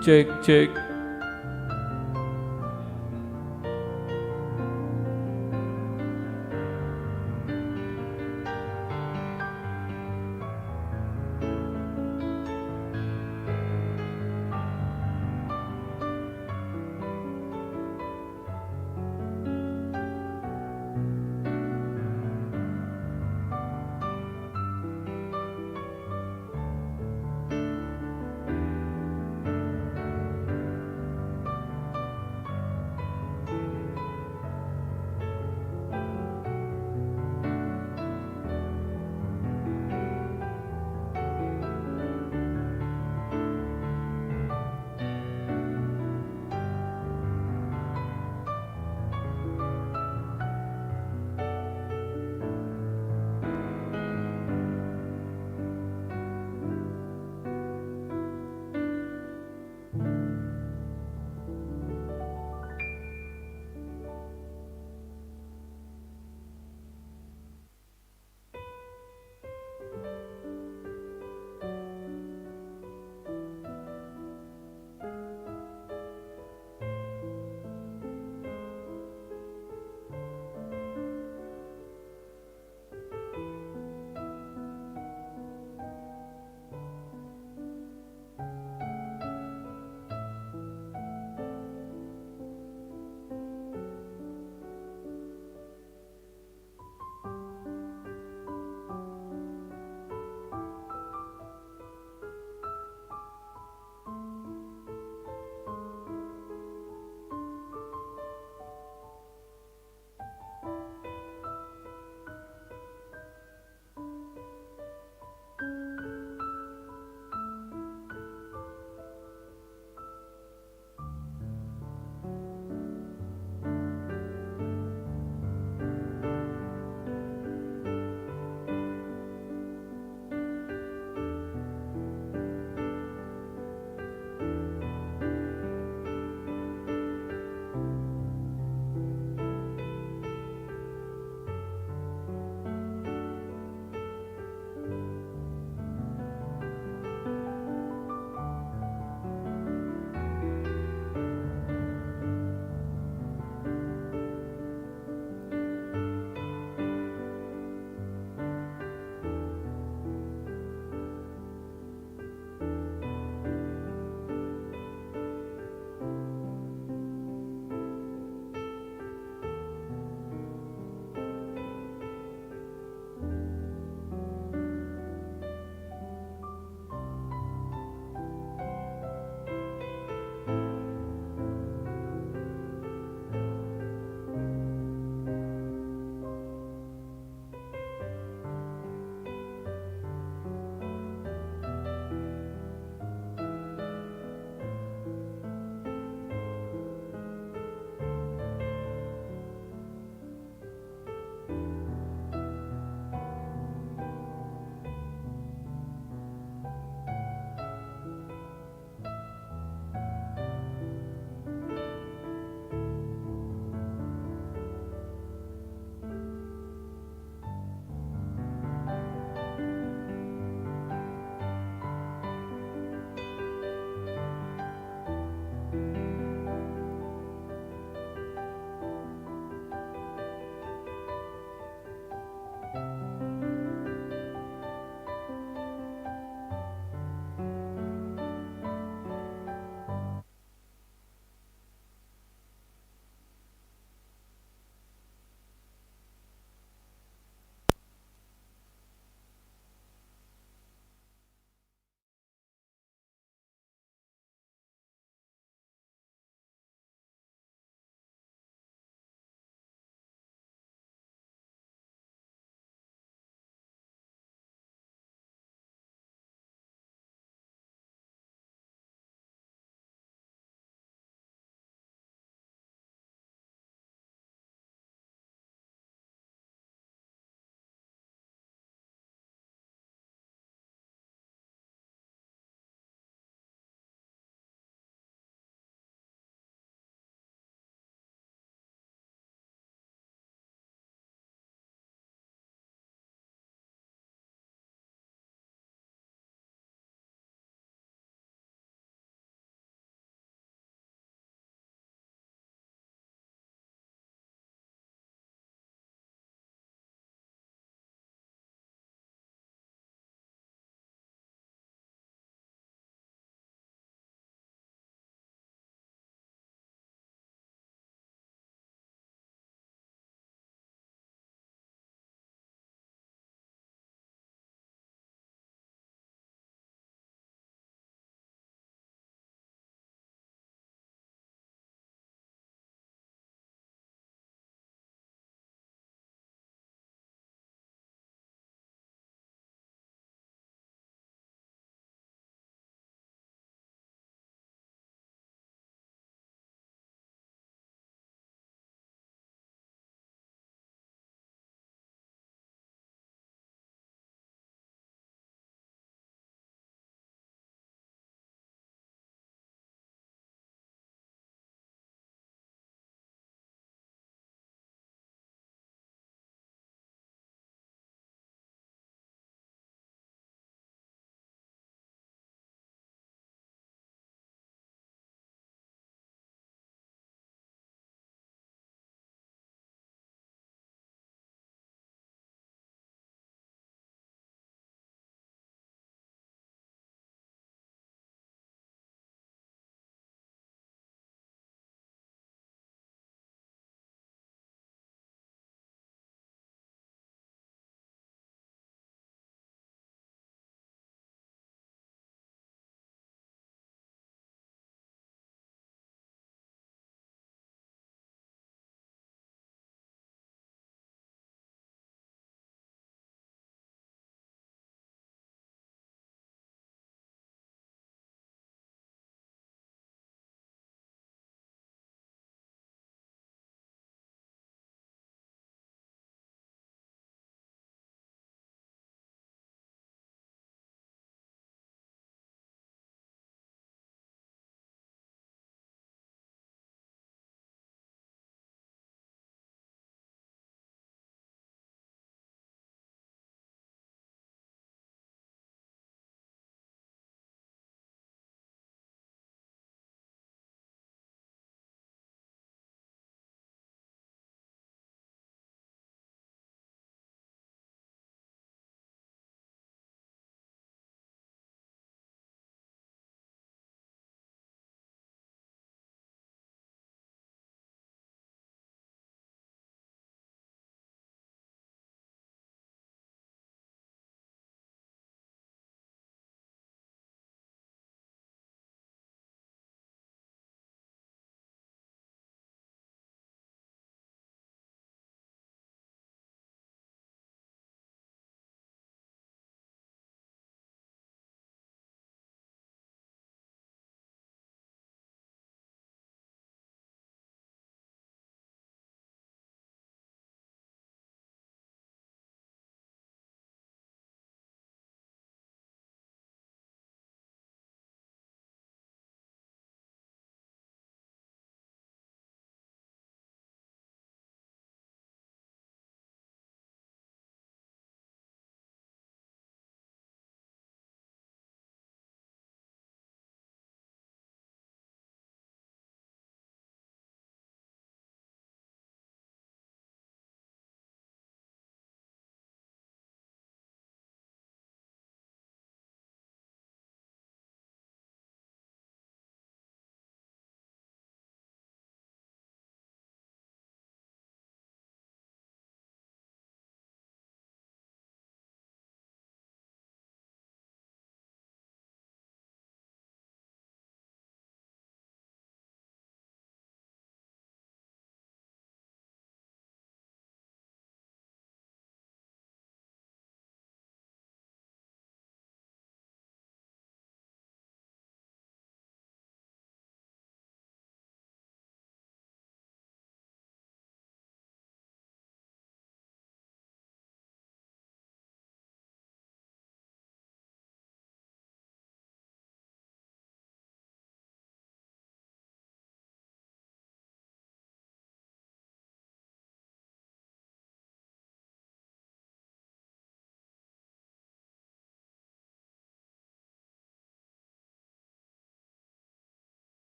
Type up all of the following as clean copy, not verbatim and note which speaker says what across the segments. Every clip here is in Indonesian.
Speaker 1: Cek cek.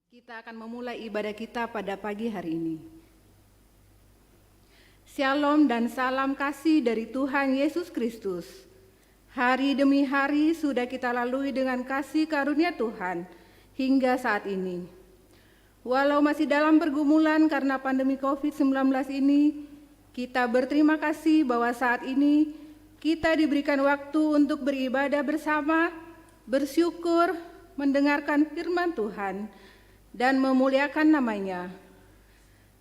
Speaker 1: Kita akan memulai ibadah kita pada pagi hari ini. Shalom dan salam kasih dari Tuhan Yesus Kristus. Hari demi hari sudah kita lalui dengan kasih karunia Tuhan hingga saat ini. Walau masih dalam pergumulan karena pandemi COVID-19 ini, kita berterima kasih bahwa saat ini kita diberikan waktu untuk beribadah bersama, bersyukur, mendengarkan firman Tuhan, dan memuliakan namanya.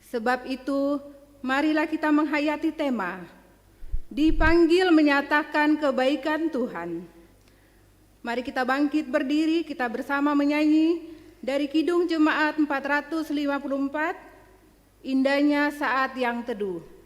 Speaker 1: Sebab itu, marilah kita menghayati tema, dipanggil menyatakan kebaikan Tuhan. Mari kita bangkit berdiri, kita bersama menyanyi dari Kidung Jemaat 454, Indahnya Saat Yang Teduh.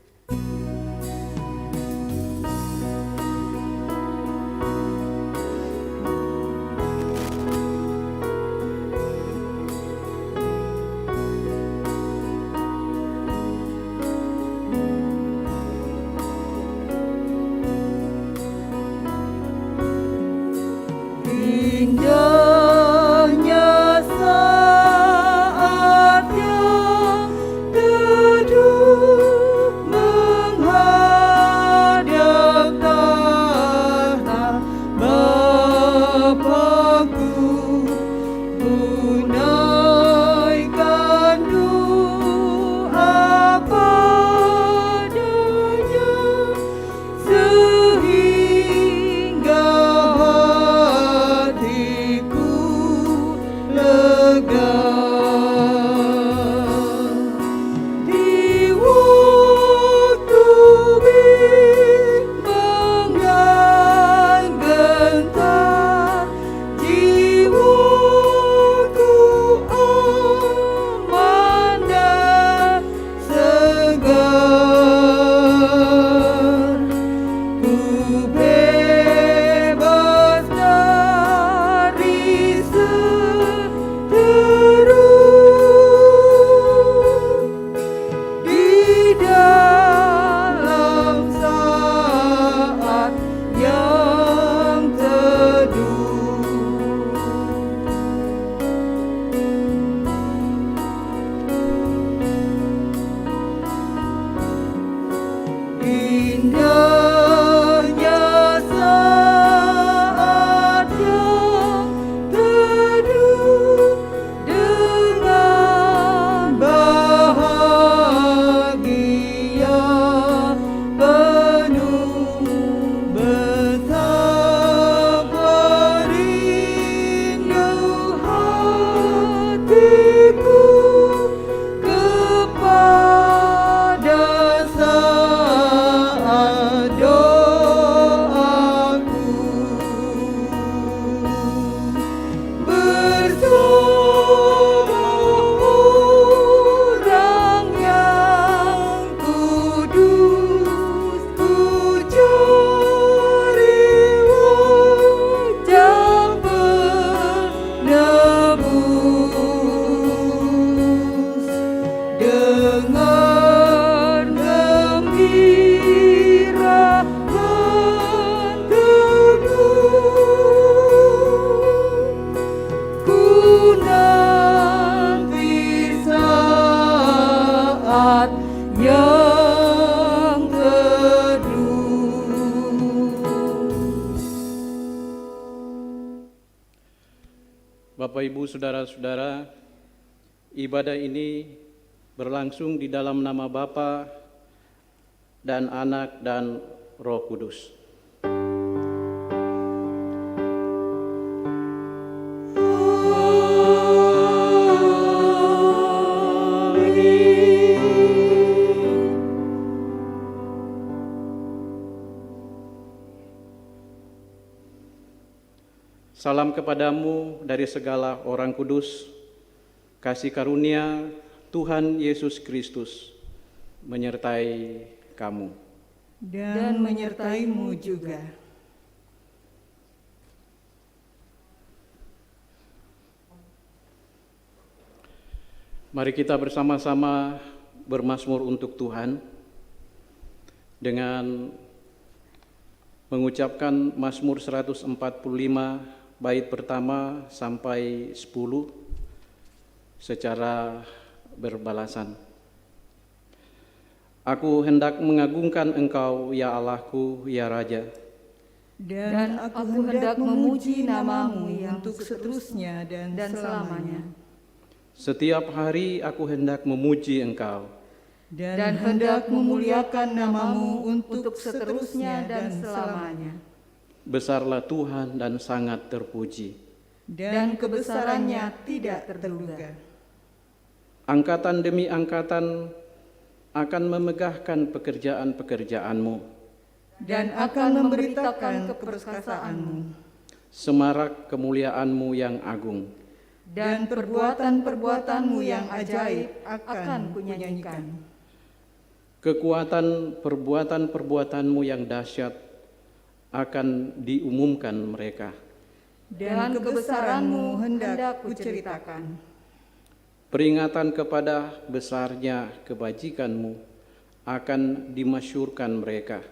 Speaker 2: Bapak, Ibu, Saudara-saudara, ibadah ini berlangsung di dalam nama Bapa dan Anak dan Roh Kudus. Salam kepadamu dari segala orang kudus, kasih karunia Tuhan Yesus Kristus menyertai kamu.
Speaker 3: Dan menyertaimu juga.
Speaker 2: Mari kita bersama-sama bermazmur untuk Tuhan dengan mengucapkan Mazmur 145 bait pertama sampai 10 secara berbalasan. Aku hendak mengagungkan Engkau, ya Allahku, ya Raja.
Speaker 3: Dan aku hendak memuji namamu untuk seterusnya dan selamanya.
Speaker 2: Setiap hari aku hendak memuji Engkau.
Speaker 3: Dan hendak memuliakan namamu untuk seterusnya dan selamanya.
Speaker 2: Besarlah Tuhan dan sangat terpuji.
Speaker 3: Dan kebesarannya tidak terduga.
Speaker 2: Angkatan demi angkatan akan memegahkan pekerjaan-pekerjaan-Mu.
Speaker 3: Dan akan memberitakan keperkasaanmu.
Speaker 2: Semarak kemuliaan-Mu yang agung.
Speaker 3: Dan perbuatan-perbuatanmu yang ajaib akan kunyanyikan.
Speaker 2: Kekuatan perbuatan-perbuatan-Mu yang dahsyat akan diumumkan mereka.
Speaker 3: Dan kebesaranmu hendak kuceritakan.
Speaker 2: Peringatan kepada besarnya kebajikan-Mu akan dimasyurkan mereka.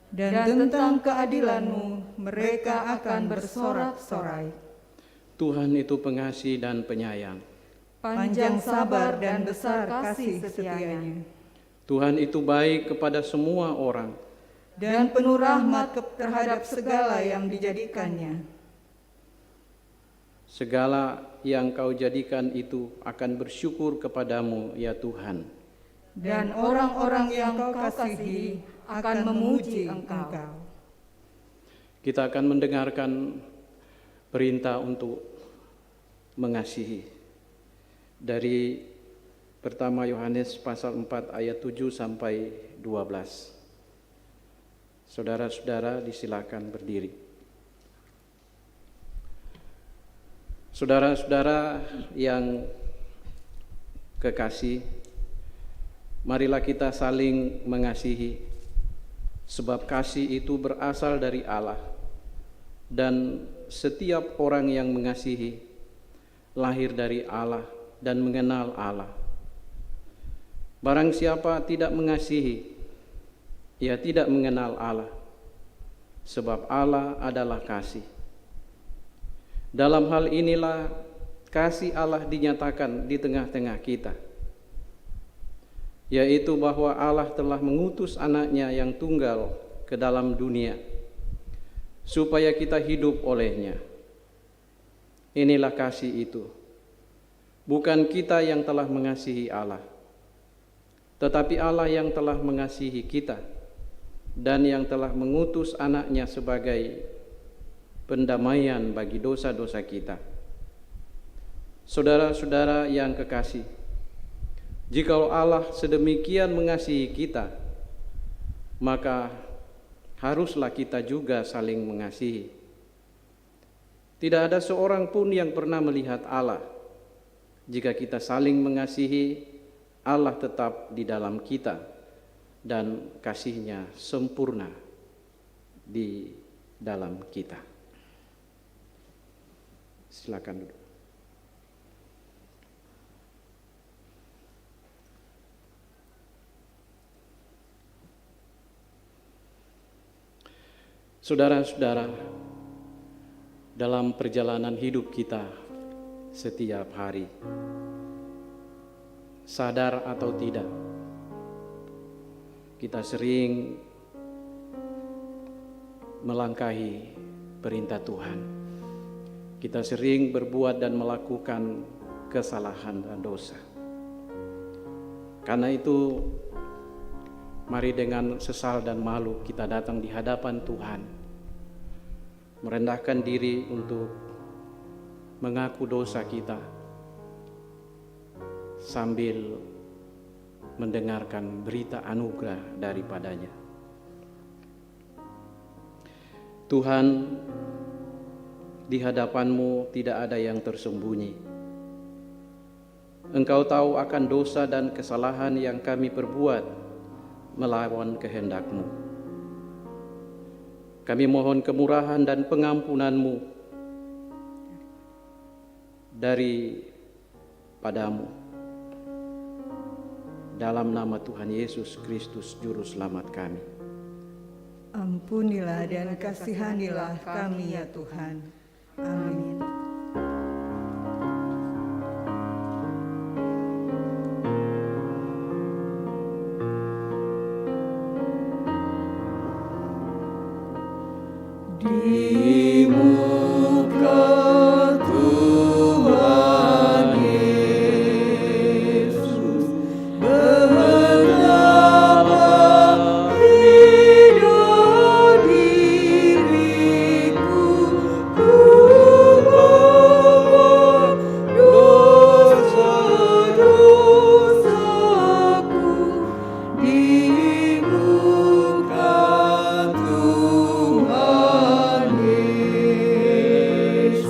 Speaker 3: Dan tentang keadilan-Mu mereka akan bersorak-sorai.
Speaker 2: Tuhan itu pengasih dan penyayang.
Speaker 3: Panjang sabar dan besar kasih setianya.
Speaker 2: Tuhan itu baik kepada semua orang.
Speaker 3: Dan penuh rahmat terhadap segala yang dijadikannya.
Speaker 2: Segala yang Kau jadikan itu akan bersyukur kepadamu, ya Tuhan.
Speaker 3: Dan orang-orang yang Kau kasihi akan memuji Engkau.
Speaker 2: Kita akan mendengarkan perintah untuk mengasihi dari pertama Yohanes pasal 4 ayat 7 sampai 12. Saudara-saudara disilakan berdiri. Saudara-saudara yang kekasih, marilah kita saling mengasihi, sebab kasih itu berasal dari Allah, dan setiap orang yang mengasihi lahir dari Allah dan mengenal Allah. Barang siapa tidak mengasihi, ia tidak mengenal Allah, sebab Allah adalah kasih. Dalam hal inilah kasih Allah dinyatakan di tengah-tengah kita, yaitu bahwa Allah telah mengutus anaknya yang tunggal ke dalam dunia, supaya kita hidup olehnya. Inilah kasih itu. Bukan kita yang telah mengasihi Allah, tetapi Allah yang telah mengasihi kita, dan yang telah mengutus anaknya sebagai pendamaian bagi dosa-dosa kita. Saudara-saudara yang kekasih, jikalau Allah sedemikian mengasihi kita, maka haruslah kita juga saling mengasihi. Tidak ada seorang pun yang pernah melihat Allah. Jika kita saling mengasihi, Allah tetap di dalam kita dan kasih-Nya sempurna di dalam kita. Silakan duduk. Saudara-saudara, dalam perjalanan hidup kita setiap hari, sadar atau tidak, kita sering melangkahi perintah Tuhan. Kita sering berbuat dan melakukan kesalahan dan dosa. Karena itu, mari dengan sesal dan malu kita datang di hadapan Tuhan, merendahkan diri untuk mengaku dosa kita, sambil mendengarkan berita anugerah daripadanya. Tuhan, di hadapan-Mu tidak ada yang tersembunyi. Engkau tahu akan dosa dan kesalahan yang kami perbuat melawan kehendak-Mu. Kami mohon kemurahan dan pengampunan-Mu daripadamu. Dalam nama Tuhan Yesus Kristus Juru Selamat kami.
Speaker 3: Ampunilah dan kasihanilah kami ya Tuhan. Amin. Di muka Tuhan Yesus betapa indah diriku, ku bawa dosa-dosaku di muka Tuhan Yesus.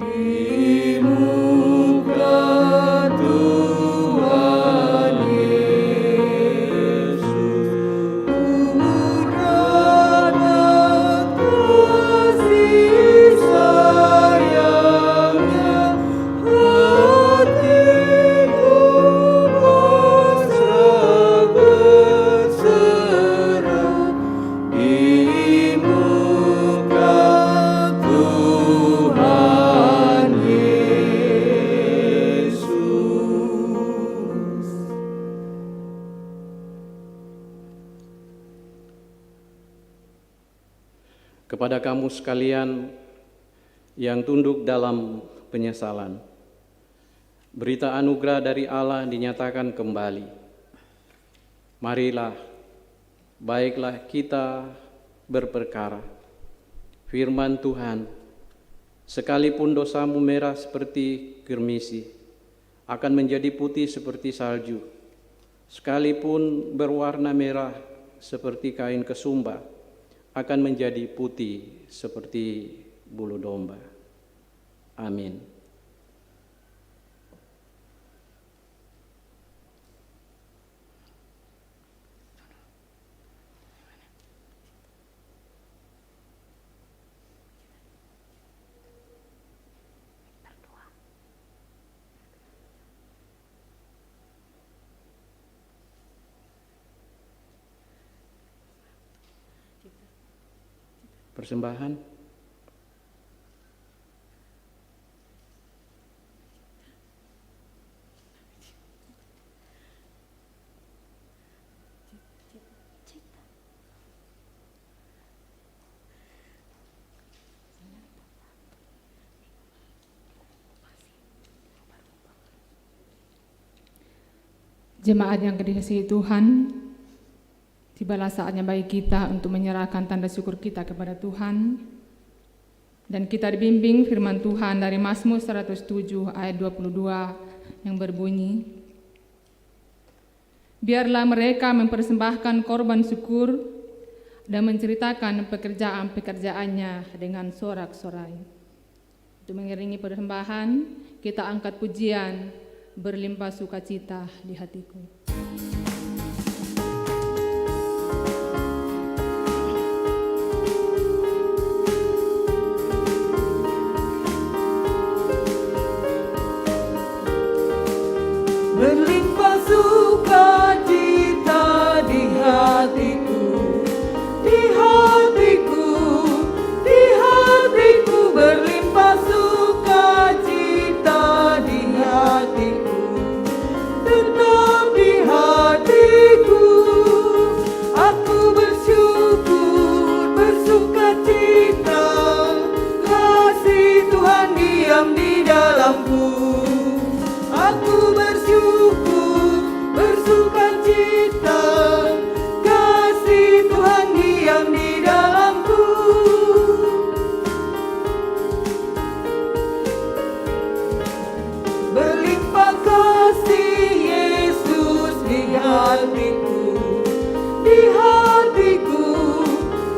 Speaker 3: Di muka Tuhan Yesus, mudah kasih sayangnya, hatiku pasrah berserah di muka Tuhan Yesus.
Speaker 2: Kepada kamu sekalian yang tunduk dalam penyesalan, berita anugerah dari Allah dinyatakan kembali. Marilah, baiklah kita berperkara. Firman Tuhan, sekalipun dosamu merah seperti kirmisi, akan menjadi putih seperti salju. Sekalipun berwarna merah seperti kain kesumba, akan menjadi putih seperti bulu domba. Amin. Persembahan.
Speaker 4: Jemaat yang dikasihi Tuhan, tibalah saatnya bagi kita untuk menyerahkan tanda syukur kita kepada Tuhan. Dan kita dibimbing firman Tuhan dari Mazmur 107 ayat 22 yang berbunyi, biarlah mereka mempersembahkan korban syukur dan menceritakan pekerjaan-pekerjaannya dengan sorak-sorai. Untuk mengiringi persembahan, kita angkat pujian berlimpah sukacita di hatiku.
Speaker 3: Berlimpah sukacita di hatiku, di hatiku, di hatiku, berlimpah sukacita di hatiku, tetap di hatiku. Aku bersyukur, bersukacita, kasih Tuhan diam di dalamku. Aku bersyukur, bersukacita, kasih Tuhan diam di dalamku. Berlimpah kasih Yesus di hatiku, di hatiku,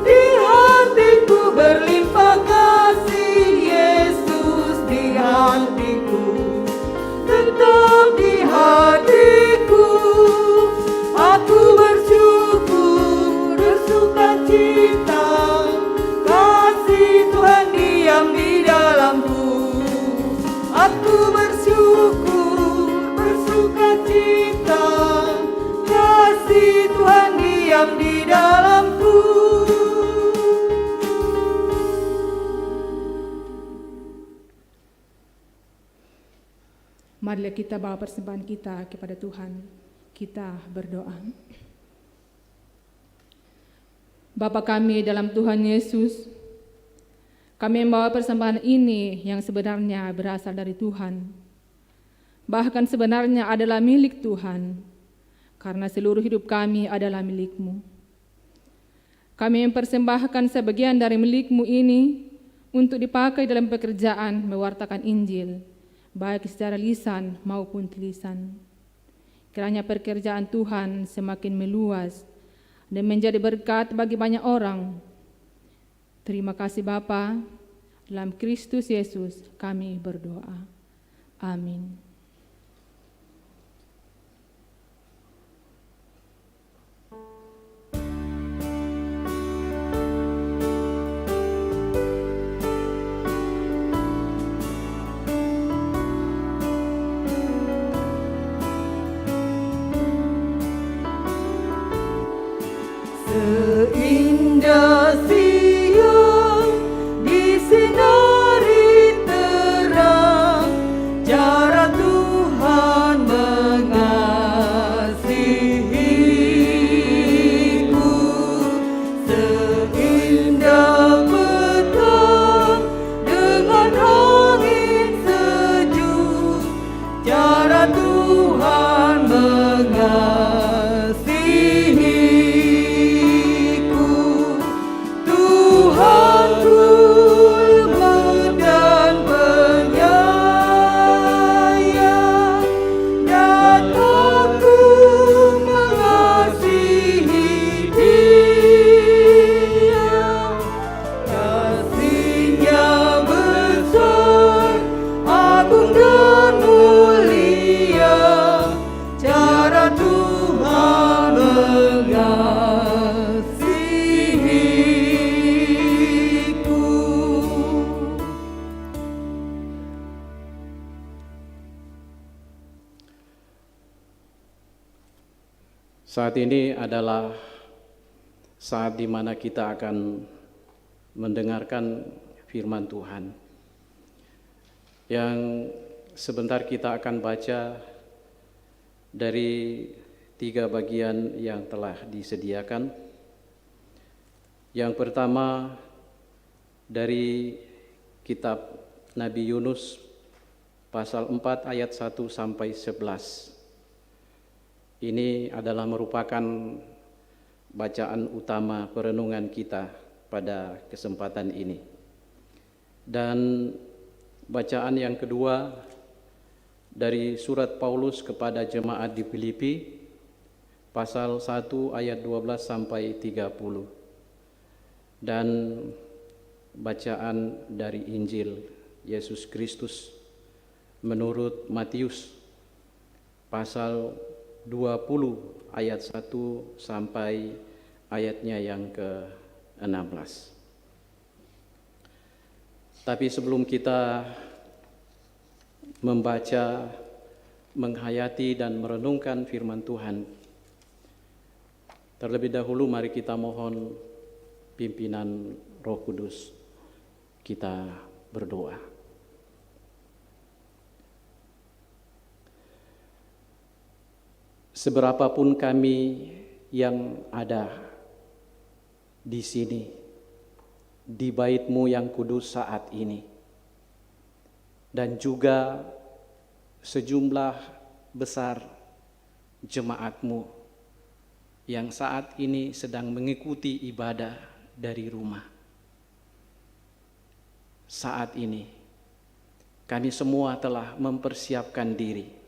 Speaker 3: di hatiku, berlimpah kasih Yesus di hatiku, tetap di hatiku. Aku bersyukur, bersukacita, kasih Tuhan diam di dalamku. Aku bersyukur, bersukacita, kasih Tuhan diam di dalamku.
Speaker 4: Marilah kita bawa persembahan kita kepada Tuhan. Kita berdoa. Bapa kami dalam Tuhan Yesus, kami membawa persembahan ini yang sebenarnya berasal dari Tuhan. Bahkan sebenarnya adalah milik Tuhan, karena seluruh hidup kami adalah milik-Mu. Kami mempersembahkan sebagian dari milik-Mu ini untuk dipakai dalam pekerjaan mewartakan Injil, baik secara lisan maupun tulisan. Kiranya pekerjaan Tuhan semakin meluas dan menjadi berkat bagi banyak orang. Terima kasih Bapa, dalam Kristus Yesus kami berdoa. Amin.
Speaker 3: Seindah siang disinari terang, cara Tuhan mengasihiku. Seindah petang dengan angin sejuk, cara Tuhan mengasihiku.
Speaker 2: Saat ini adalah saat di mana kita akan mendengarkan firman Tuhan yang sebentar kita akan baca dari 3 bagian yang telah disediakan. Yang pertama dari kitab Nabi Yunus pasal 4 ayat 1 sampai 11. Ini adalah merupakan bacaan utama perenungan kita pada kesempatan ini. Dan bacaan yang kedua dari surat Paulus kepada jemaat di Filipi pasal 1 ayat 12 sampai 30. Dan bacaan dari Injil Yesus Kristus menurut Matius pasal 20 ayat 1 sampai ayatnya yang ke-16. Tapi sebelum kita membaca, menghayati dan merenungkan firman Tuhan, terlebih dahulu mari kita mohon pimpinan Roh Kudus. Kita berdoa. Seberapapun kami yang ada di sini, di bait-Mu yang kudus saat ini, dan juga sejumlah besar jemaat-Mu yang saat ini sedang mengikuti ibadah dari rumah. Saat ini, kami semua telah mempersiapkan diri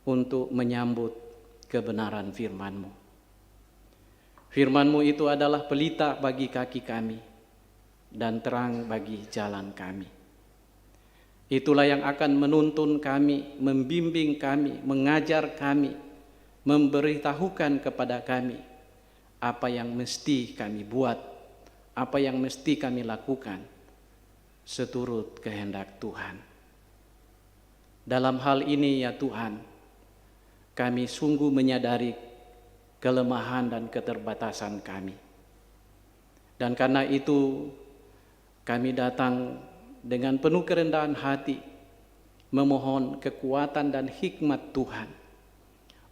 Speaker 2: untuk menyambut kebenaran firman-Mu. Firman-Mu itu adalah pelita bagi kaki kami dan terang bagi jalan kami. Itulah yang akan menuntun kami, membimbing kami, mengajar kami, memberitahukan kepada kami apa yang mesti kami buat, apa yang mesti kami lakukan seturut kehendak Tuhan. Dalam hal ini ya Tuhan, kami sungguh menyadari kelemahan dan keterbatasan kami. Dan karena itu kami datang dengan penuh kerendahan hati memohon kekuatan dan hikmat Tuhan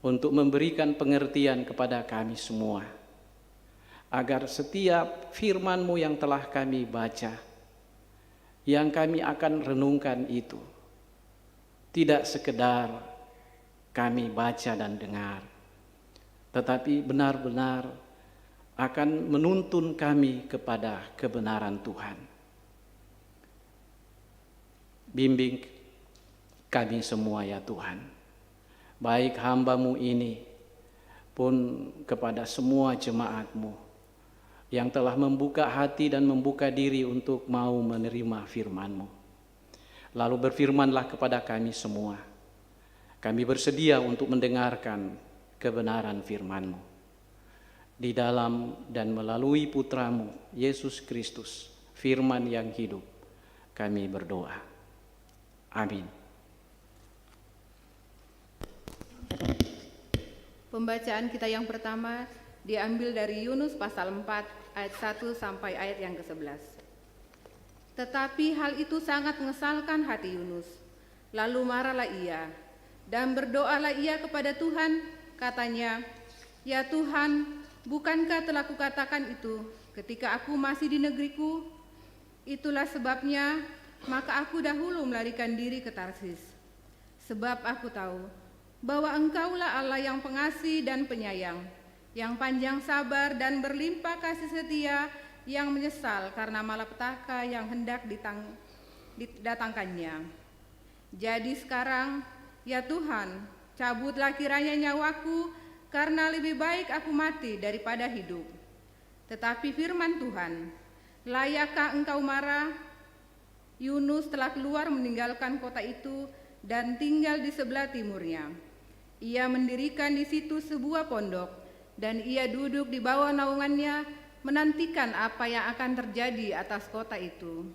Speaker 2: untuk memberikan pengertian kepada kami semua. agar setiap firman-Mu yang telah kami baca, yang kami akan renungkan itu, tidak sekedar kami baca dan dengar, tetapi benar-benar akan menuntun kami kepada kebenaran Tuhan. Bimbing kami semua ya Tuhan, baik hamba-Mu ini pun kepada semua jemaat-Mu yang telah membuka hati dan membuka diri untuk mau menerima firman-Mu. Lalu berfirmanlah kepada kami semua. Kami bersedia untuk mendengarkan kebenaran firman-Mu. Di dalam dan melalui Putra-Mu, Yesus Kristus, firman yang hidup, kami berdoa. Amin.
Speaker 1: Pembacaan kita yang pertama diambil dari Yunus pasal 4 ayat 1 sampai ayat yang ke-11. Tetapi hal itu sangat mengesalkan hati Yunus. Lalu marahlah ia dan berdoalah ia kepada Tuhan, katanya, "Ya Tuhan, bukankah telah kukatakan itu ketika aku masih di negeriku? Itulah sebabnya maka aku dahulu melarikan diri ke Tarsis. Sebab aku tahu bahwa Engkaulah Allah yang pengasih dan penyayang, yang panjang sabar dan berlimpah kasih setia, yang menyesal karena malapetaka yang hendak didatangkannya. Jadi sekarang, ya Tuhan, cabutlah kiranya nyawaku, karena lebih baik aku mati daripada hidup." Tetapi firman Tuhan, "Layakkah engkau marah? Yunus telah keluar meninggalkan kota itu dan tinggal di sebelah timurnya. Ia mendirikan di situ sebuah pondok, dan ia duduk di bawah naungannya, menantikan apa yang akan terjadi atas kota itu.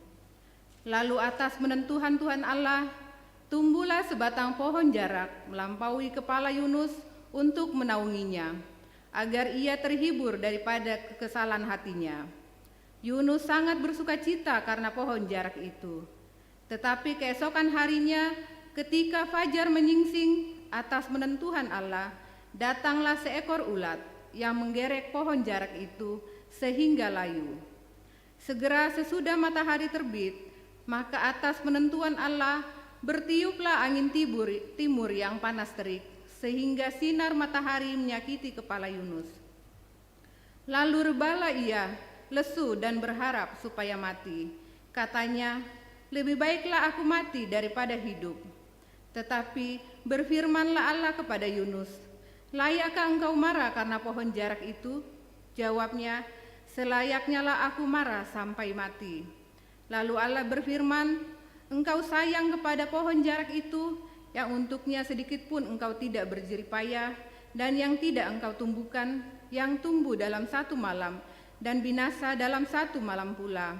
Speaker 1: Lalu atas penentuan Tuhan Allah, tumbuhlah sebatang pohon jarak melampaui kepala Yunus untuk menaunginya, agar ia terhibur daripada kekesalan hatinya. Yunus sangat bersukacita karena pohon jarak itu. Tetapi keesokan harinya, ketika fajar menyingsing atas penentuan Allah, datanglah seekor ulat yang menggerek pohon jarak itu sehingga layu. Segera sesudah matahari terbit, maka atas penentuan Allah bertiuplah angin timur yang panas terik, sehingga sinar matahari menyakiti kepala Yunus. Lalu rebalah ia, lesu dan berharap supaya mati. Katanya, lebih baiklah aku mati daripada hidup. Tetapi berfirmanlah Allah kepada Yunus, layakkah engkau marah karena pohon jarak itu? Jawabnya, selayaknya lah aku marah sampai mati. Lalu Allah berfirman, engkau sayang kepada pohon jarak itu, yang untuknya sedikit pun engkau tidak berjerih payah, dan yang tidak engkau tumbuhkan, yang tumbuh dalam satu malam, dan binasa dalam satu malam pula.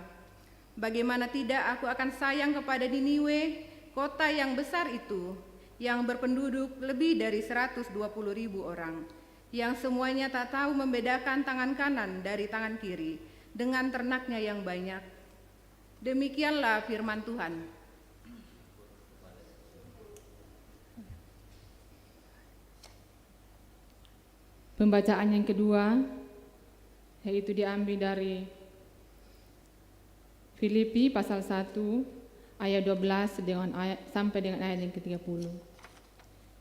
Speaker 1: Bagaimana tidak aku akan sayang kepada Niniwe, kota yang besar itu, yang berpenduduk lebih dari 120.000 orang, yang semuanya tak tahu membedakan tangan kanan dari tangan kiri, dengan ternaknya yang banyak. Demikianlah firman Tuhan.
Speaker 4: Pembacaan yang kedua, yaitu diambil dari Filipi pasal 1 ayat 12 sampai dengan ayat yang ke-30.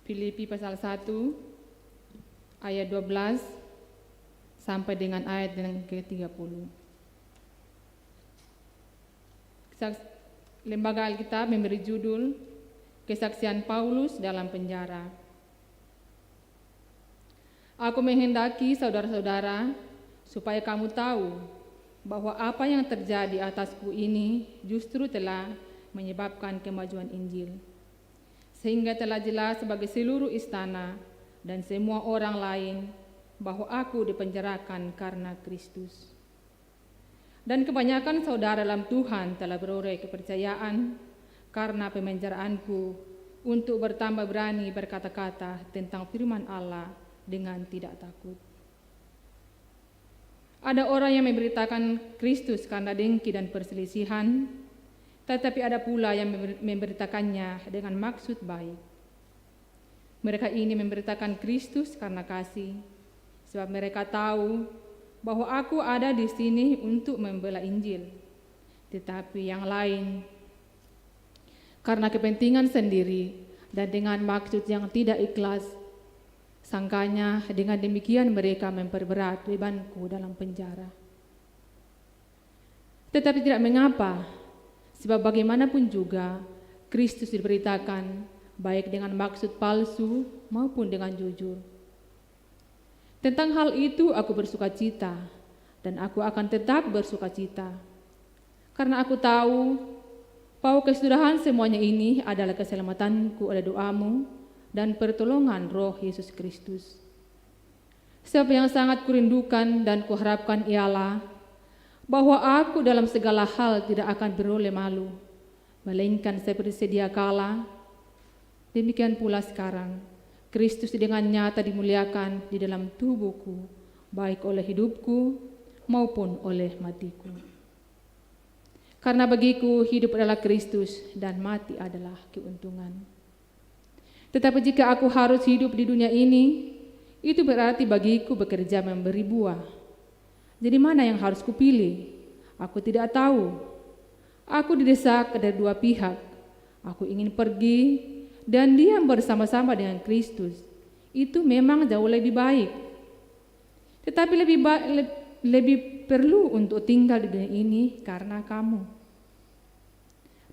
Speaker 4: Filipi pasal 1 ayat 12 sampai dengan ayat yang ke-30. Lembaga Alkitab memberi judul Kesaksian Paulus dalam penjara. Aku menghendaki saudara-saudara supaya kamu tahu bahwa apa yang terjadi atasku ini justru telah menyebabkan kemajuan Injil, sehingga telah jelas bagi seluruh istana dan semua orang lain bahwa aku dipenjarakan karena Kristus. Dan kebanyakan saudara dalam Tuhan telah beroleh kepercayaan karena pemenjaraanku untuk bertambah berani berkata-kata tentang firman Allah dengan tidak takut. Ada orang yang memberitakan Kristus karena dengki dan perselisihan, tetapi ada pula yang memberitakannya dengan maksud baik. Mereka ini memberitakan Kristus karena kasih, sebab mereka tahu bahwa aku ada di sini untuk membela Injil, tetapi yang lain karena kepentingan sendiri dan dengan maksud yang tidak ikhlas, sangkanya dengan demikian mereka memperberat bebanku dalam penjara. Tetapi tidak mengapa, sebab bagaimanapun juga Kristus diberitakan baik dengan maksud palsu maupun dengan jujur. Tentang hal itu aku bersukacita, dan aku akan tetap bersukacita, karena aku tahu bahwa kesudahan semuanya ini adalah keselamatanku oleh doamu dan pertolongan Roh Yesus Kristus. Sebab yang sangat kurindukan dan kuharapkan ialah bahwa aku dalam segala hal tidak akan beroleh malu, melainkan seperti sedia kala, demikian pula sekarang Kristus dengan nyata dimuliakan di dalam tubuhku, baik oleh hidupku maupun oleh matiku. Karena bagiku hidup adalah Kristus dan mati adalah keuntungan. Tetapi jika aku harus hidup di dunia ini, itu berarti bagiku bekerja memberi buah. Jadi mana yang harus kupilih? Aku tidak tahu. Aku didesak dari dua pihak. Aku ingin pergi dan diam bersama-sama dengan Kristus. Itu memang jauh lebih baik. Tetapi lebih perlu untuk tinggal di dunia ini karena kamu.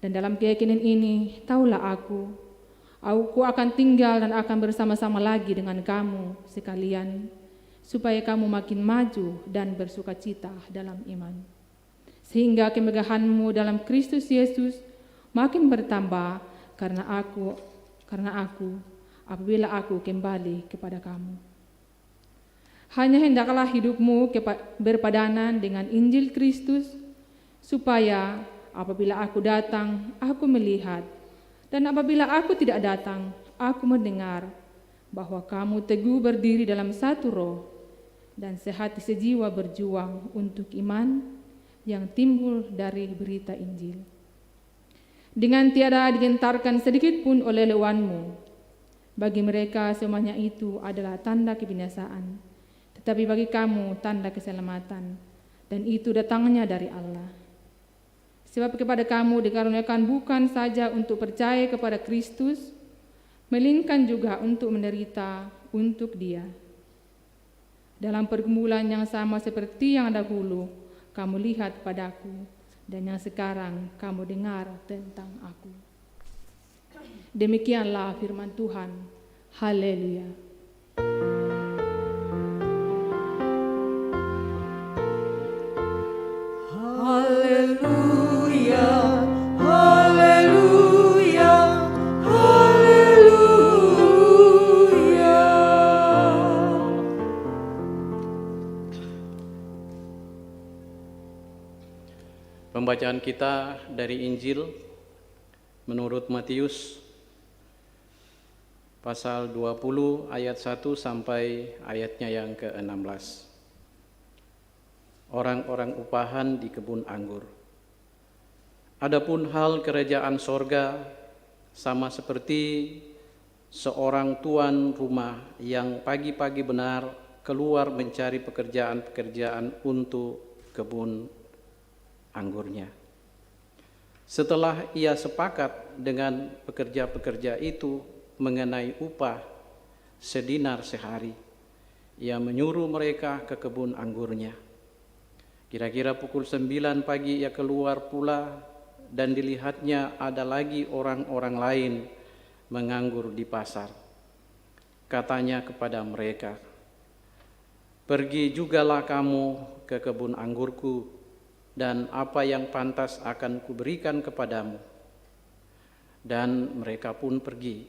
Speaker 4: Dan dalam keyakinan ini, taulah aku akan tinggal dan akan bersama-sama lagi dengan kamu sekalian, supaya kamu makin maju dan bersukacita dalam iman. Sehingga kemegahanmu dalam Kristus Yesus makin bertambah karena aku apabila aku kembali kepada kamu. Hanya hendaklah hidupmu berpadanan dengan Injil Kristus, supaya apabila aku datang, aku melihat, dan apabila aku tidak datang, aku mendengar bahwa kamu teguh berdiri dalam satu roh, dan sehati sejiwa berjuang untuk iman yang timbul dari berita Injil. Dengan tiada digentarkan sedikit pun oleh lawanmu, bagi mereka semuanya itu adalah tanda kebinasaan, tetapi bagi kamu tanda keselamatan, dan itu datangnya dari Allah. Sebab kepada kamu dikaruniakan bukan saja untuk percaya kepada Kristus, melainkan juga untuk menderita untuk Dia. Dalam pergumulan yang sama seperti yang dahulu kamu lihat padaku, dan yang sekarang kamu dengar tentang aku. Demikianlah firman Tuhan. Haleluya.
Speaker 3: Haleluya, haleluya, haleluya.
Speaker 2: Pembacaan kita dari Injil menurut Matius pasal 20 ayat 1 sampai ayatnya yang ke-16. Orang-orang upahan di kebun anggur. Adapun hal kerajaan sorga sama seperti seorang tuan rumah yang pagi-pagi benar keluar mencari pekerjaan-pekerjaan untuk kebun anggurnya. Setelah ia sepakat dengan pekerja-pekerja itu mengenai upah sedinar sehari, ia menyuruh mereka ke kebun anggurnya. Kira-kira pukul 9 pagi ia keluar pula, dan dilihatnya ada lagi orang-orang lain menganggur di pasar. Katanya kepada mereka, "Pergi jugalah kamu ke kebun anggurku, dan apa yang pantas akan kuberikan kepadamu." Dan mereka pun pergi.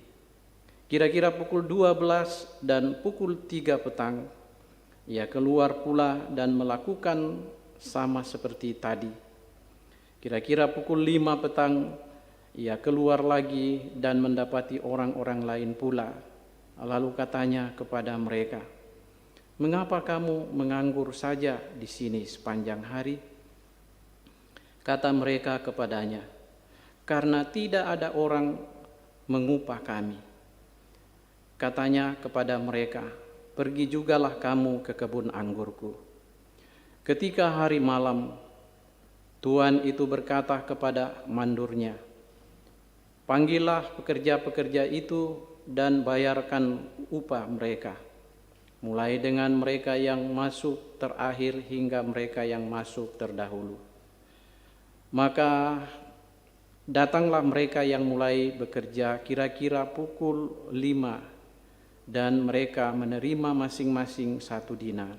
Speaker 2: Kira-kira pukul 12 dan pukul 3 petang, ia keluar pula dan melakukan sama seperti tadi. Kira-kira pukul 5 petang, ia keluar lagi dan mendapati orang-orang lain pula. Lalu katanya kepada mereka, "Mengapa kamu menganggur saja di sini sepanjang hari?" Kata mereka kepadanya, "Karena tidak ada orang mengupah kami." Katanya kepada mereka, "Pergi jugalah kamu ke kebun anggurku." Ketika hari malam, tuan itu berkata kepada mandurnya, "Panggillah pekerja-pekerja itu dan bayarkan upah mereka, mulai dengan mereka yang masuk terakhir hingga mereka yang masuk terdahulu." Maka datanglah mereka yang mulai bekerja kira-kira pukul 5, dan mereka menerima masing-masing 1 dinar.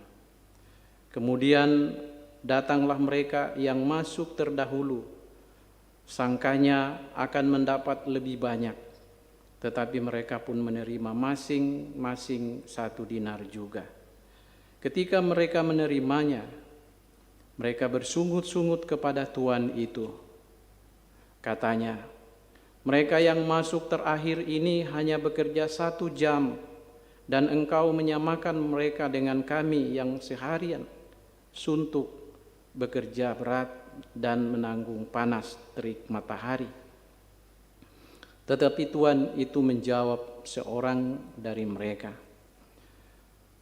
Speaker 2: Kemudian datanglah mereka yang masuk terdahulu, sangkanya akan mendapat lebih banyak, tetapi mereka pun menerima masing-masing 1 dinar juga. Ketika mereka menerimanya, mereka bersungut-sungut kepada tuan itu. Katanya, "Mereka yang masuk terakhir ini hanya bekerja 1 jam, dan engkau menyamakan mereka dengan kami yang seharian suntuk, bekerja berat, dan menanggung panas terik matahari." Tetapi tuan itu menjawab seorang dari mereka,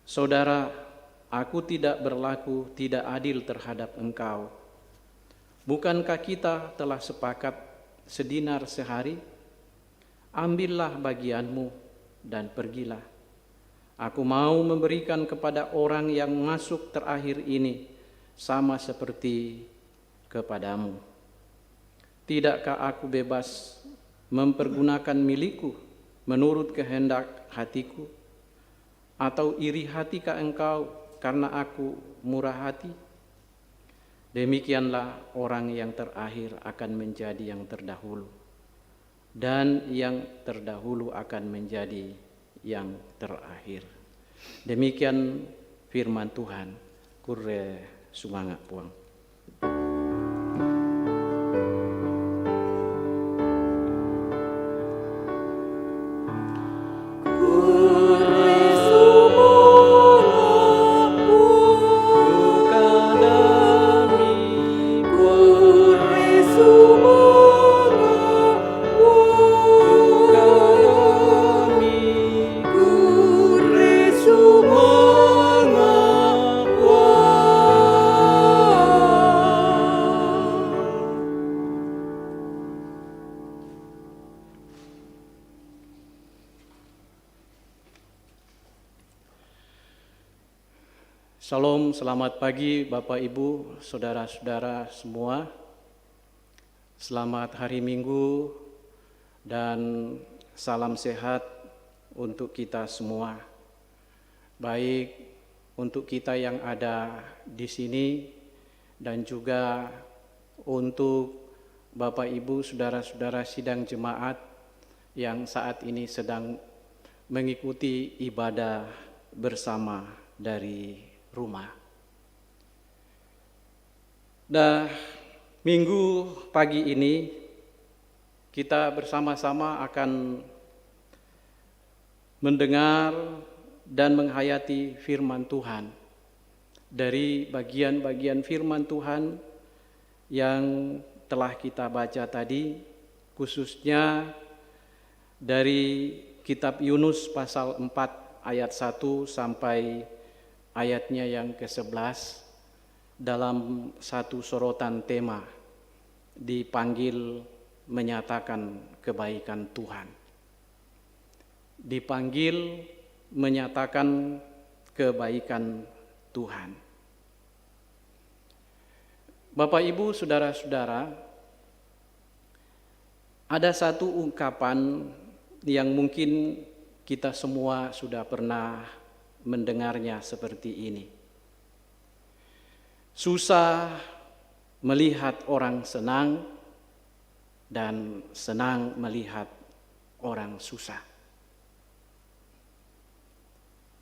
Speaker 2: "Saudara, aku tidak berlaku tidak adil terhadap engkau. Bukankah kita telah sepakat 1 dinar sehari? Ambillah bagianmu dan pergilah. Aku mau memberikan kepada orang yang masuk terakhir ini sama seperti kepadamu. Tidakkah aku bebas mempergunakan milikku menurut kehendak hatiku? Atau iri hatikah engkau karena aku murah hati?" Demikianlah orang yang terakhir akan menjadi yang terdahulu, dan yang terdahulu akan menjadi yang terakhir. Demikian firman Tuhan. Kure sumangga puang. Salam, selamat pagi Bapak Ibu, saudara-saudara semua. Selamat hari Minggu dan salam sehat untuk kita semua. Baik untuk kita yang ada di sini dan juga untuk Bapak Ibu, saudara-saudara sidang jemaat yang saat ini sedang mengikuti ibadah bersama dari rumah. Nah, minggu pagi ini kita bersama-sama akan mendengar dan menghayati firman Tuhan. Dari bagian-bagian firman Tuhan yang telah kita baca tadi, khususnya dari kitab Yunus pasal 4 ayat 1 sampai ayatnya yang ke-11 dalam satu sorotan tema, dipanggil menyatakan kebaikan Tuhan. Dipanggil menyatakan kebaikan Tuhan. Bapak Ibu, saudara-saudara, ada satu ungkapan yang mungkin kita semua sudah pernah mendengarnya seperti ini. Susah melihat orang senang dan senang melihat orang susah.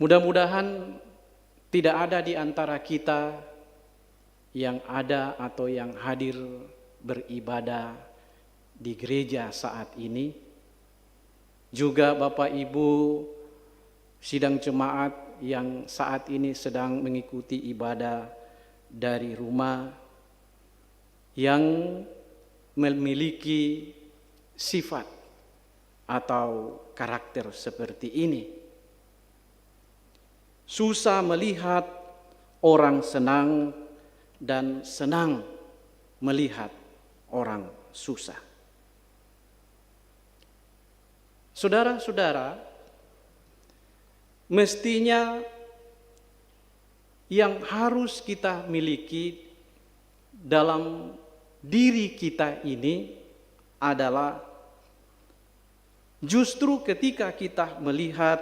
Speaker 2: Mudah-mudahan tidak ada di antara kita yang ada atau yang hadir beribadah di gereja saat ini, juga Bapak Ibu sidang jemaat yang saat ini sedang mengikuti ibadah dari rumah, yang memiliki sifat atau karakter seperti ini. Susah melihat orang senang dan senang melihat orang susah. Saudara-saudara, mestinya yang harus kita miliki dalam diri kita ini adalah justru ketika kita melihat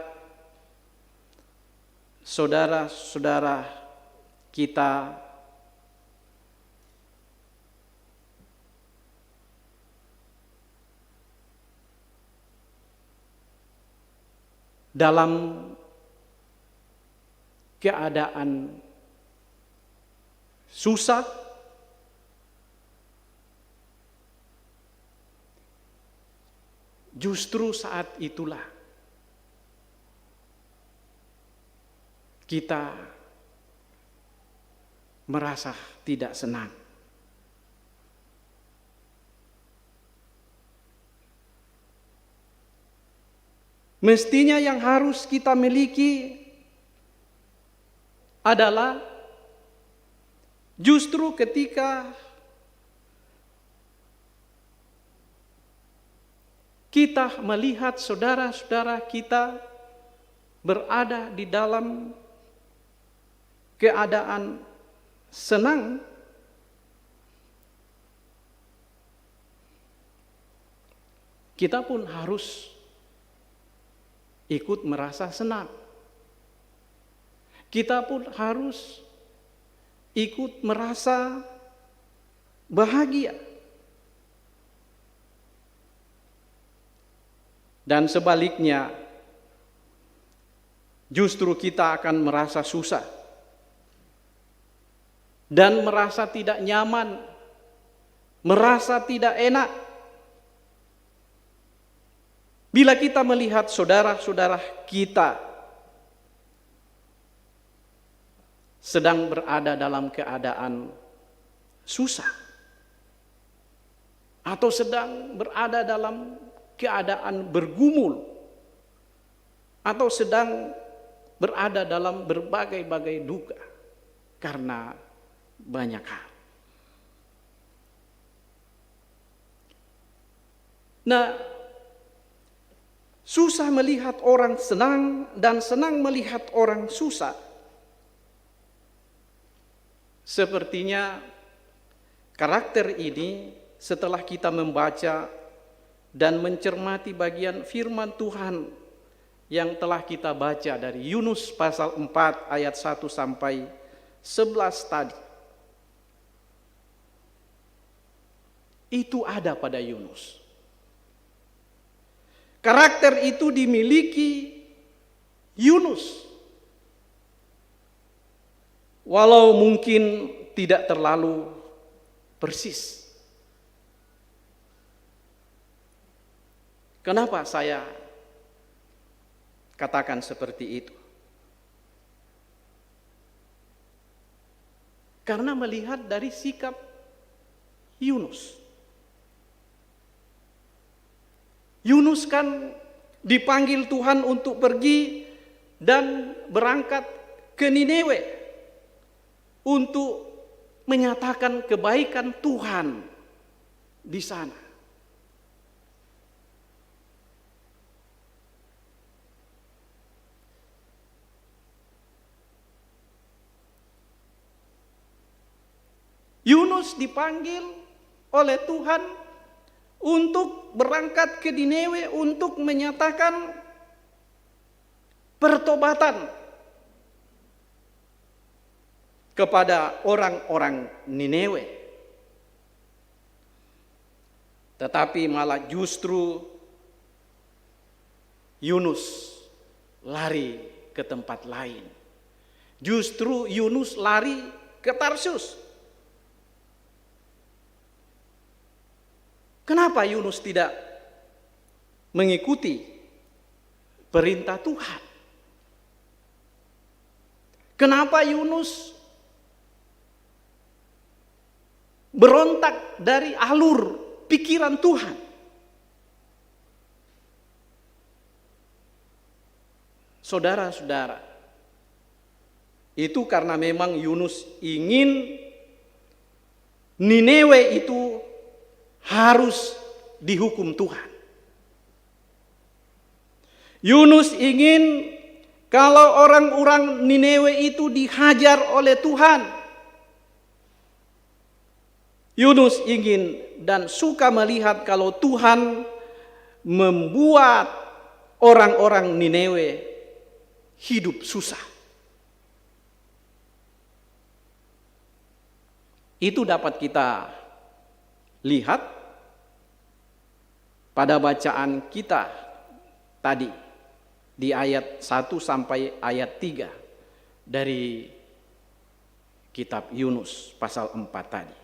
Speaker 2: saudara-saudara kita dalam keadaan susah, justru saat itulah kita merasa tidak senang. Mestinya yang harus kita miliki adalah justru ketika kita melihat saudara-saudara kita berada di dalam keadaan senang, kita pun harus ikut merasa senang. Kita pun harus ikut merasa bahagia. Dan sebaliknya, justru kita akan merasa susah dan merasa tidak nyaman, merasa tidak enak bila kita melihat saudara-saudara kita sedang berada dalam keadaan susah atau sedang berada dalam keadaan bergumul atau sedang berada dalam berbagai-bagai duka karena banyak hal. Nah, susah melihat orang senang dan senang melihat orang susah. Sepertinya karakter ini setelah kita membaca dan mencermati bagian firman Tuhan yang telah kita baca dari Yunus pasal 4 ayat 1 sampai 11 tadi. Itu ada pada Yunus. Karakter itu dimiliki Yunus. Walau mungkin tidak terlalu persis. Kenapa saya katakan seperti itu? Karena melihat dari sikap Yunus. Yunus kan dipanggil Tuhan untuk pergi dan berangkat ke Niniwe untuk menyatakan kebaikan Tuhan di sana. Yunus dipanggil oleh Tuhan untuk berangkat ke Niniwe untuk menyatakan pertobatan kepada orang-orang Niniwe. Tetapi malah justru Yunus lari ke tempat lain. Justru Yunus lari ke Tarsus. Kenapa Yunus tidak mengikuti perintah Tuhan? Kenapa Yunus berontak dari alur pikiran Tuhan? Saudara-saudara, itu karena memang Yunus ingin Niniwe itu harus dihukum Tuhan. Yunus ingin kalau orang-orang Niniwe itu dihajar oleh Tuhan. Yunus ingin dan suka melihat kalau Tuhan membuat orang-orang Niniwe hidup susah. Itu dapat kita lihat pada bacaan kita tadi di ayat 1 sampai ayat 3 dari kitab Yunus pasal 4 tadi.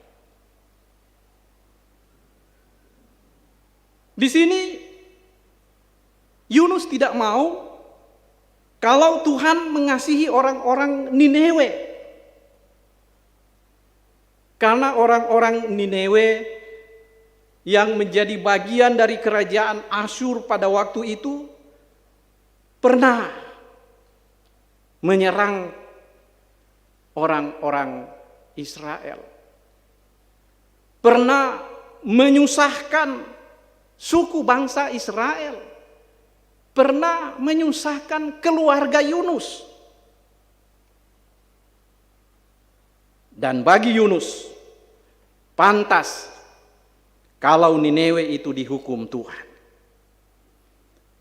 Speaker 2: Di sini Yunus tidak mau kalau Tuhan mengasihi orang-orang Niniwe. Karena orang-orang Niniwe yang menjadi bagian dari kerajaan Asyur pada waktu itu pernah menyerang orang-orang Israel. Pernah menyusahkan suku bangsa Israel. Pernah menyusahkan keluarga Yunus. Dan bagi Yunus, pantas kalau Niniwe itu dihukum Tuhan.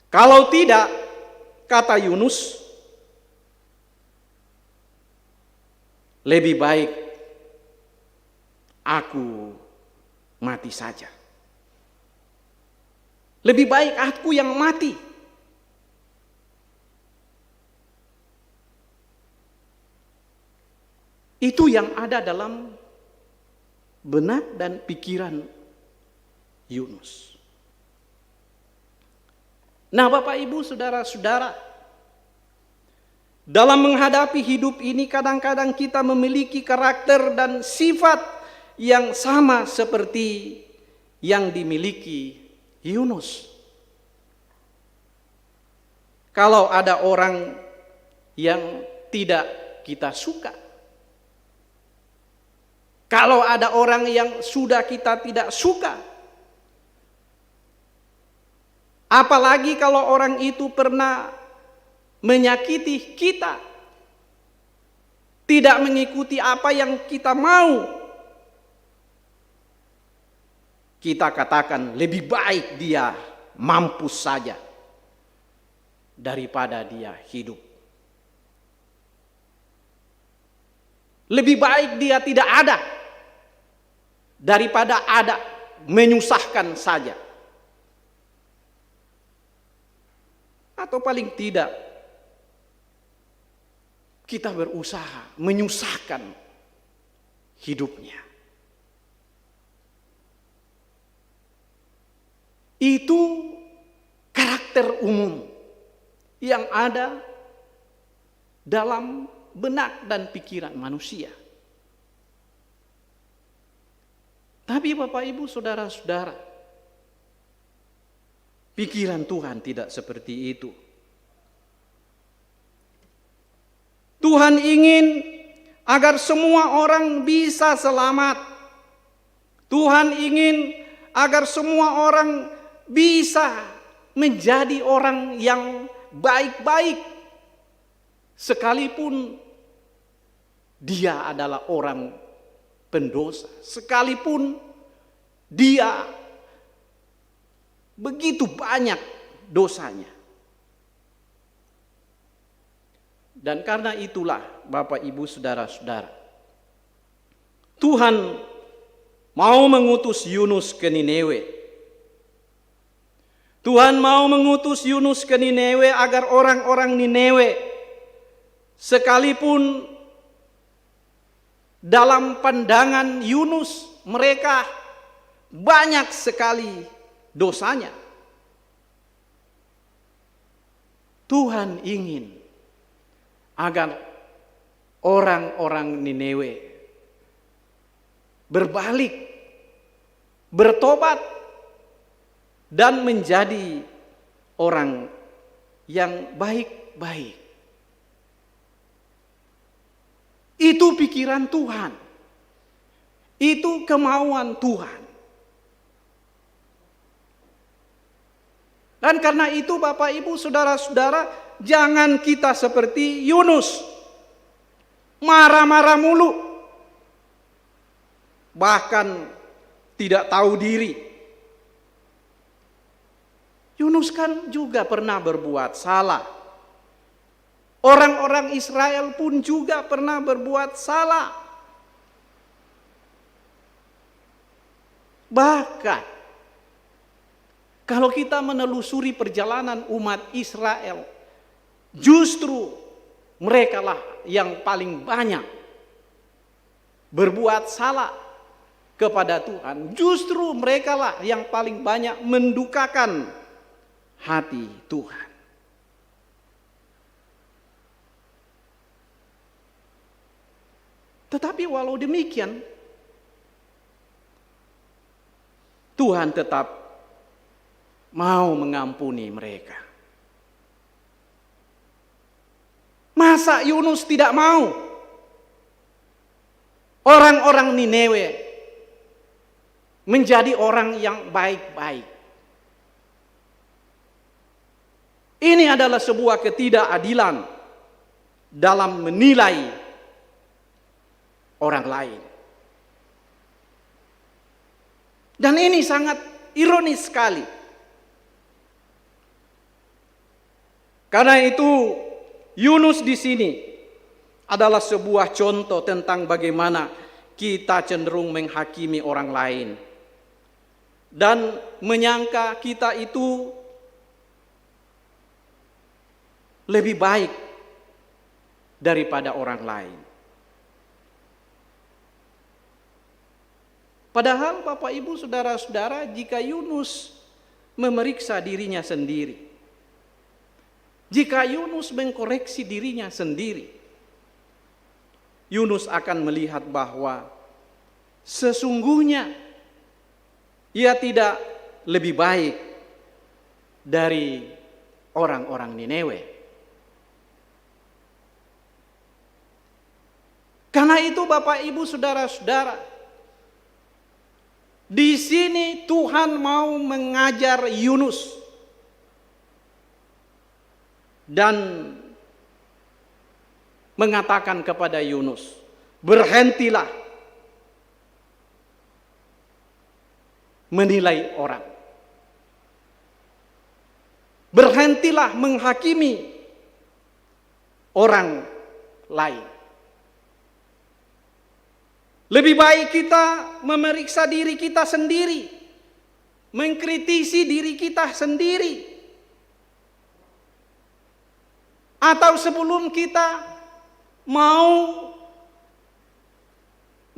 Speaker 2: Kalau tidak, kata Yunus, lebih baik aku mati saja. Lebih baik aku yang mati. Itu yang ada dalam benak dan pikiran Yunus. Nah, Bapak Ibu, saudara-saudara, dalam menghadapi hidup ini kadang-kadang kita memiliki karakter dan sifat yang sama seperti yang dimiliki Yunus. Kalau ada orang yang tidak kita suka, kalau ada orang yang sudah kita tidak suka, apalagi kalau orang itu pernah menyakiti kita, tidak mengikuti apa yang kita mau, kita katakan lebih baik dia mampus saja daripada dia hidup. Lebih baik dia tidak ada daripada ada, menyusahkan saja. Atau paling tidak kita berusaha menyusahkan hidupnya. Itu karakter umum yang ada dalam benak dan pikiran manusia. Tapi Bapak Ibu saudara-saudara, pikiran Tuhan tidak seperti itu. Tuhan ingin agar semua orang bisa selamat. Tuhan ingin agar semua orang bisa menjadi orang yang baik-baik, sekalipun dia adalah orang pendosa, sekalipun dia begitu banyak dosanya. Dan karena itulah Bapak Ibu saudara-saudara, Tuhan mau mengutus Yunus ke Niniwe. Tuhan mau mengutus Yunus ke Niniwe agar orang-orang Niniwe, sekalipun dalam pandangan Yunus mereka banyak sekali dosanya, Tuhan ingin agar orang-orang Niniwe berbalik, bertobat, dan menjadi orang yang baik-baik. Itu pikiran Tuhan. Itu kemauan Tuhan. Dan karena itu Bapak Ibu Saudara-saudara, jangan kita seperti Yunus, marah-marah mulu, bahkan tidak tahu diri. Yunus kan juga pernah berbuat salah. Orang-orang Israel pun juga pernah berbuat salah. Bahkan kalau kita menelusuri perjalanan umat Israel, justru merekalah yang paling banyak berbuat salah kepada Tuhan. Justru merekalah yang paling banyak mendukakan hati Tuhan. Tetapi walau demikian, Tuhan tetap mau mengampuni mereka. Masa Yunus tidak mau? Orang-orang Niniwe menjadi orang yang baik-baik. Ini adalah sebuah ketidakadilan dalam menilai orang lain. Dan ini sangat ironis sekali. Karena itu Yunus di sini adalah sebuah contoh tentang bagaimana kita cenderung menghakimi orang lain dan menyangka kita itu lebih baik daripada orang lain. Padahal Bapak Ibu Saudara-saudara, jika Yunus memeriksa dirinya sendiri, jika Yunus mengkoreksi dirinya sendiri, Yunus akan melihat bahwa sesungguhnya ia tidak lebih baik dari orang-orang Niniwe. Karena itu Bapak Ibu Saudara-saudara, di sini Tuhan mau mengajar Yunus dan mengatakan kepada Yunus, berhentilah menilai orang. Berhentilah menghakimi orang lain. Lebih baik kita memeriksa diri kita sendiri, mengkritisi diri kita sendiri. Atau sebelum kita mau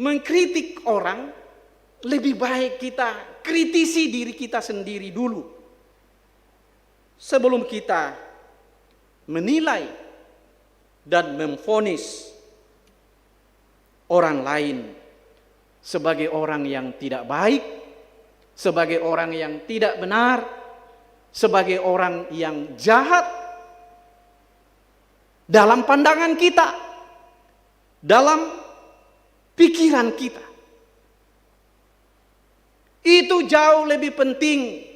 Speaker 2: mengkritik orang, lebih baik kita kritisi diri kita sendiri dulu. Sebelum kita menilai dan memvonis orang lain sebagai orang yang tidak baik, sebagai orang yang tidak benar, sebagai orang yang jahat dalam pandangan kita, dalam pikiran kita. Itu jauh lebih penting,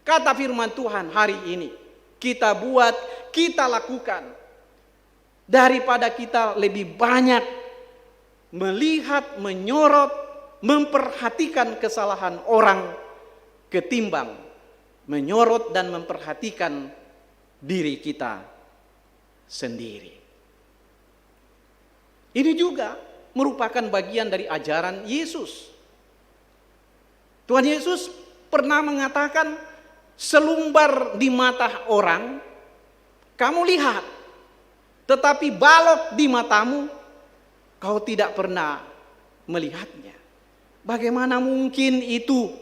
Speaker 2: kata firman Tuhan hari ini, kita buat, kita lakukan, daripada kita lebih banyak melihat, menyorot, memperhatikan kesalahan orang ketimbang menyorot dan memperhatikan diri kita sendiri. Ini juga merupakan bagian dari ajaran Yesus. Tuhan Yesus pernah mengatakan, selumbar di mata orang kamu lihat, tetapi balok di matamu kau tidak pernah melihatnya. Bagaimana mungkin itu?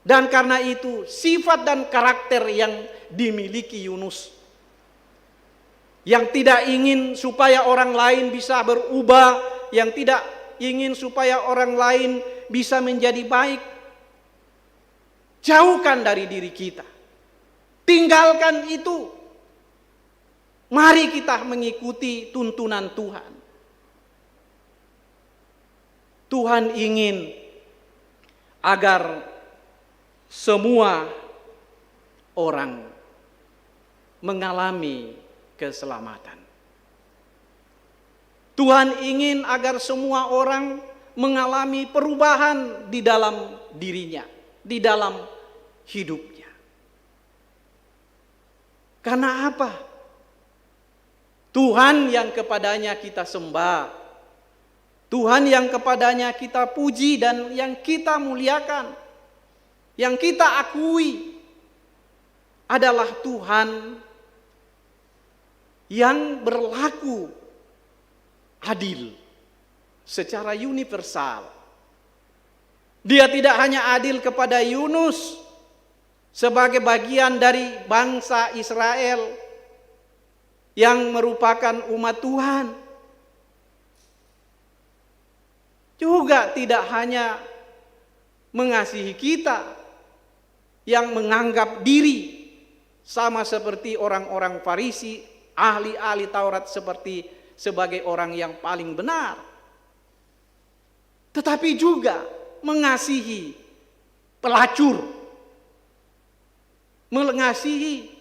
Speaker 2: Dan karena itu sifat dan karakter yang dimiliki Yunus, yang tidak ingin supaya orang lain bisa berubah, yang tidak ingin supaya orang lain bisa menjadi baik, jauhkan dari diri kita. Tinggalkan itu. Mari kita mengikuti tuntunan Tuhan. Tuhan ingin agar semua orang mengalami keselamatan. Tuhan ingin agar semua orang mengalami perubahan di dalam dirinya, di dalam hidupnya. Karena apa? Tuhan yang kepadanya kita sembah, Tuhan yang kepadanya kita puji dan yang kita muliakan, yang kita akui adalah Tuhan yang berlaku adil secara universal. Dia tidak hanya adil kepada Yunus sebagai bagian dari bangsa Israel yang merupakan umat Tuhan, juga tidak hanya mengasihi kita yang menganggap diri sama seperti orang-orang Farisi, ahli-ahli Taurat sebagai orang yang paling benar, tetapi juga mengasihi pelacur, mengasihi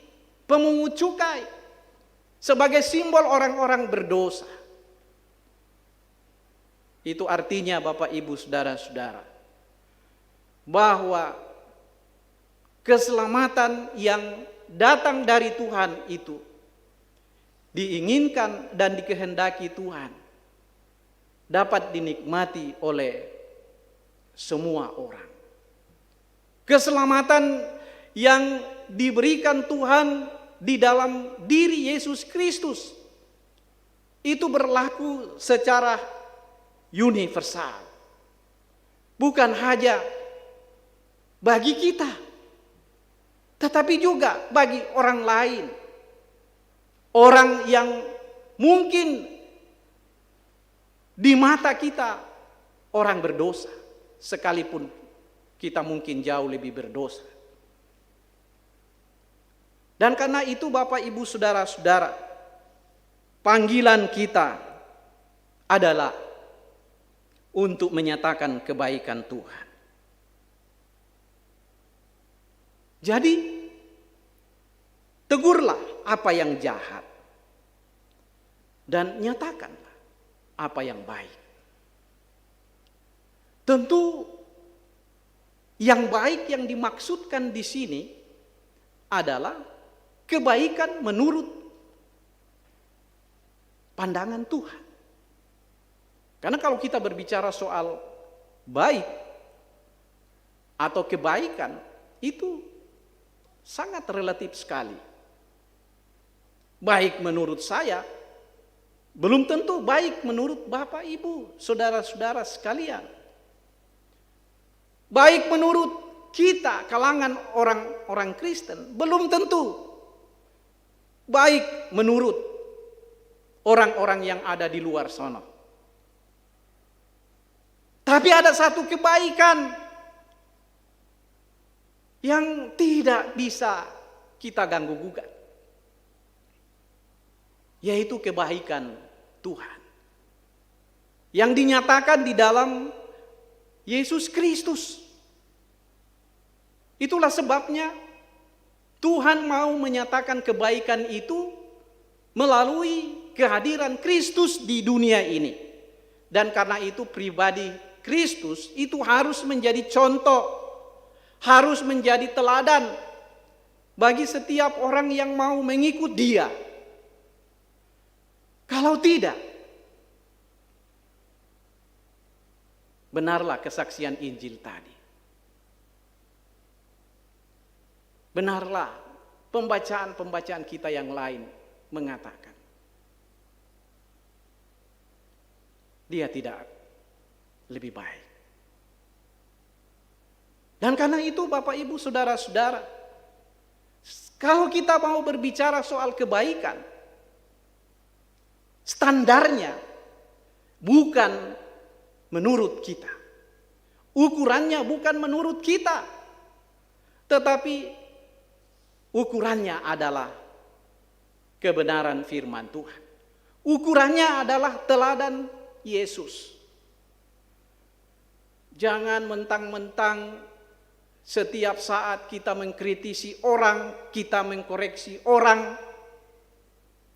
Speaker 2: pemungut cukai sebagai simbol orang-orang berdosa. Itu artinya Bapak Ibu Saudara-saudara, bahwa keselamatan yang datang dari Tuhan itu diinginkan dan dikehendaki Tuhan dapat dinikmati oleh semua orang. Keselamatan yang diberikan Tuhan di dalam diri Yesus Kristus itu berlaku secara universal, bukan hanya bagi kita, tetapi juga bagi orang lain, orang yang mungkin di mata kita orang berdosa, sekalipun kita mungkin jauh lebih berdosa. Dan karena itu Bapak Ibu Saudara-saudara, panggilan kita adalah untuk menyatakan kebaikan Tuhan. Jadi, tegurlah apa yang jahat dan nyatakanlah apa yang baik. Tentu yang baik yang dimaksudkan di sini adalah kebaikan menurut pandangan Tuhan. Karena kalau kita berbicara soal baik atau kebaikan, itu sangat relatif sekali. Baik menurut saya, belum tentu baik menurut Bapak Ibu, saudara-saudara sekalian. Baik menurut kita, kalangan orang-orang Kristen, belum tentu baik menurut orang-orang yang ada di luar sana. Tapi ada satu kebaikan yang tidak bisa kita ganggu gugat, yaitu kebaikan Tuhan yang dinyatakan di dalam Yesus Kristus. Itulah sebabnya Tuhan mau menyatakan kebaikan itu melalui kehadiran Kristus di dunia ini. Dan karena itu pribadi Kristus itu harus menjadi contoh, harus menjadi teladan bagi setiap orang yang mau mengikut Dia. Kalau tidak, benarlah kesaksian Injil tadi. Benarlah pembacaan-pembacaan kita yang lain mengatakan dia tidak lebih baik. Dan karena itu Bapak Ibu Saudara-saudara, kalau kita mau berbicara soal kebaikan, standarnya bukan menurut kita, ukurannya bukan menurut kita, tetapi ukurannya adalah kebenaran firman Tuhan. Ukurannya adalah teladan Yesus. Jangan mentang-mentang setiap saat kita mengkritisi orang, kita mengkoreksi orang,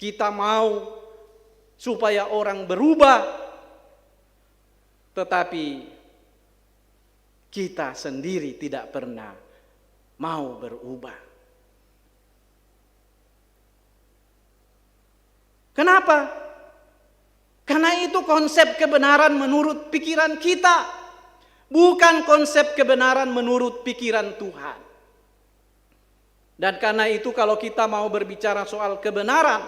Speaker 2: kita mau supaya orang berubah, tetapi kita sendiri tidak pernah mau berubah. Kenapa? Karena itu konsep kebenaran menurut pikiran kita, bukan konsep kebenaran menurut pikiran Tuhan. Dan karena itu kalau kita mau berbicara soal kebenaran,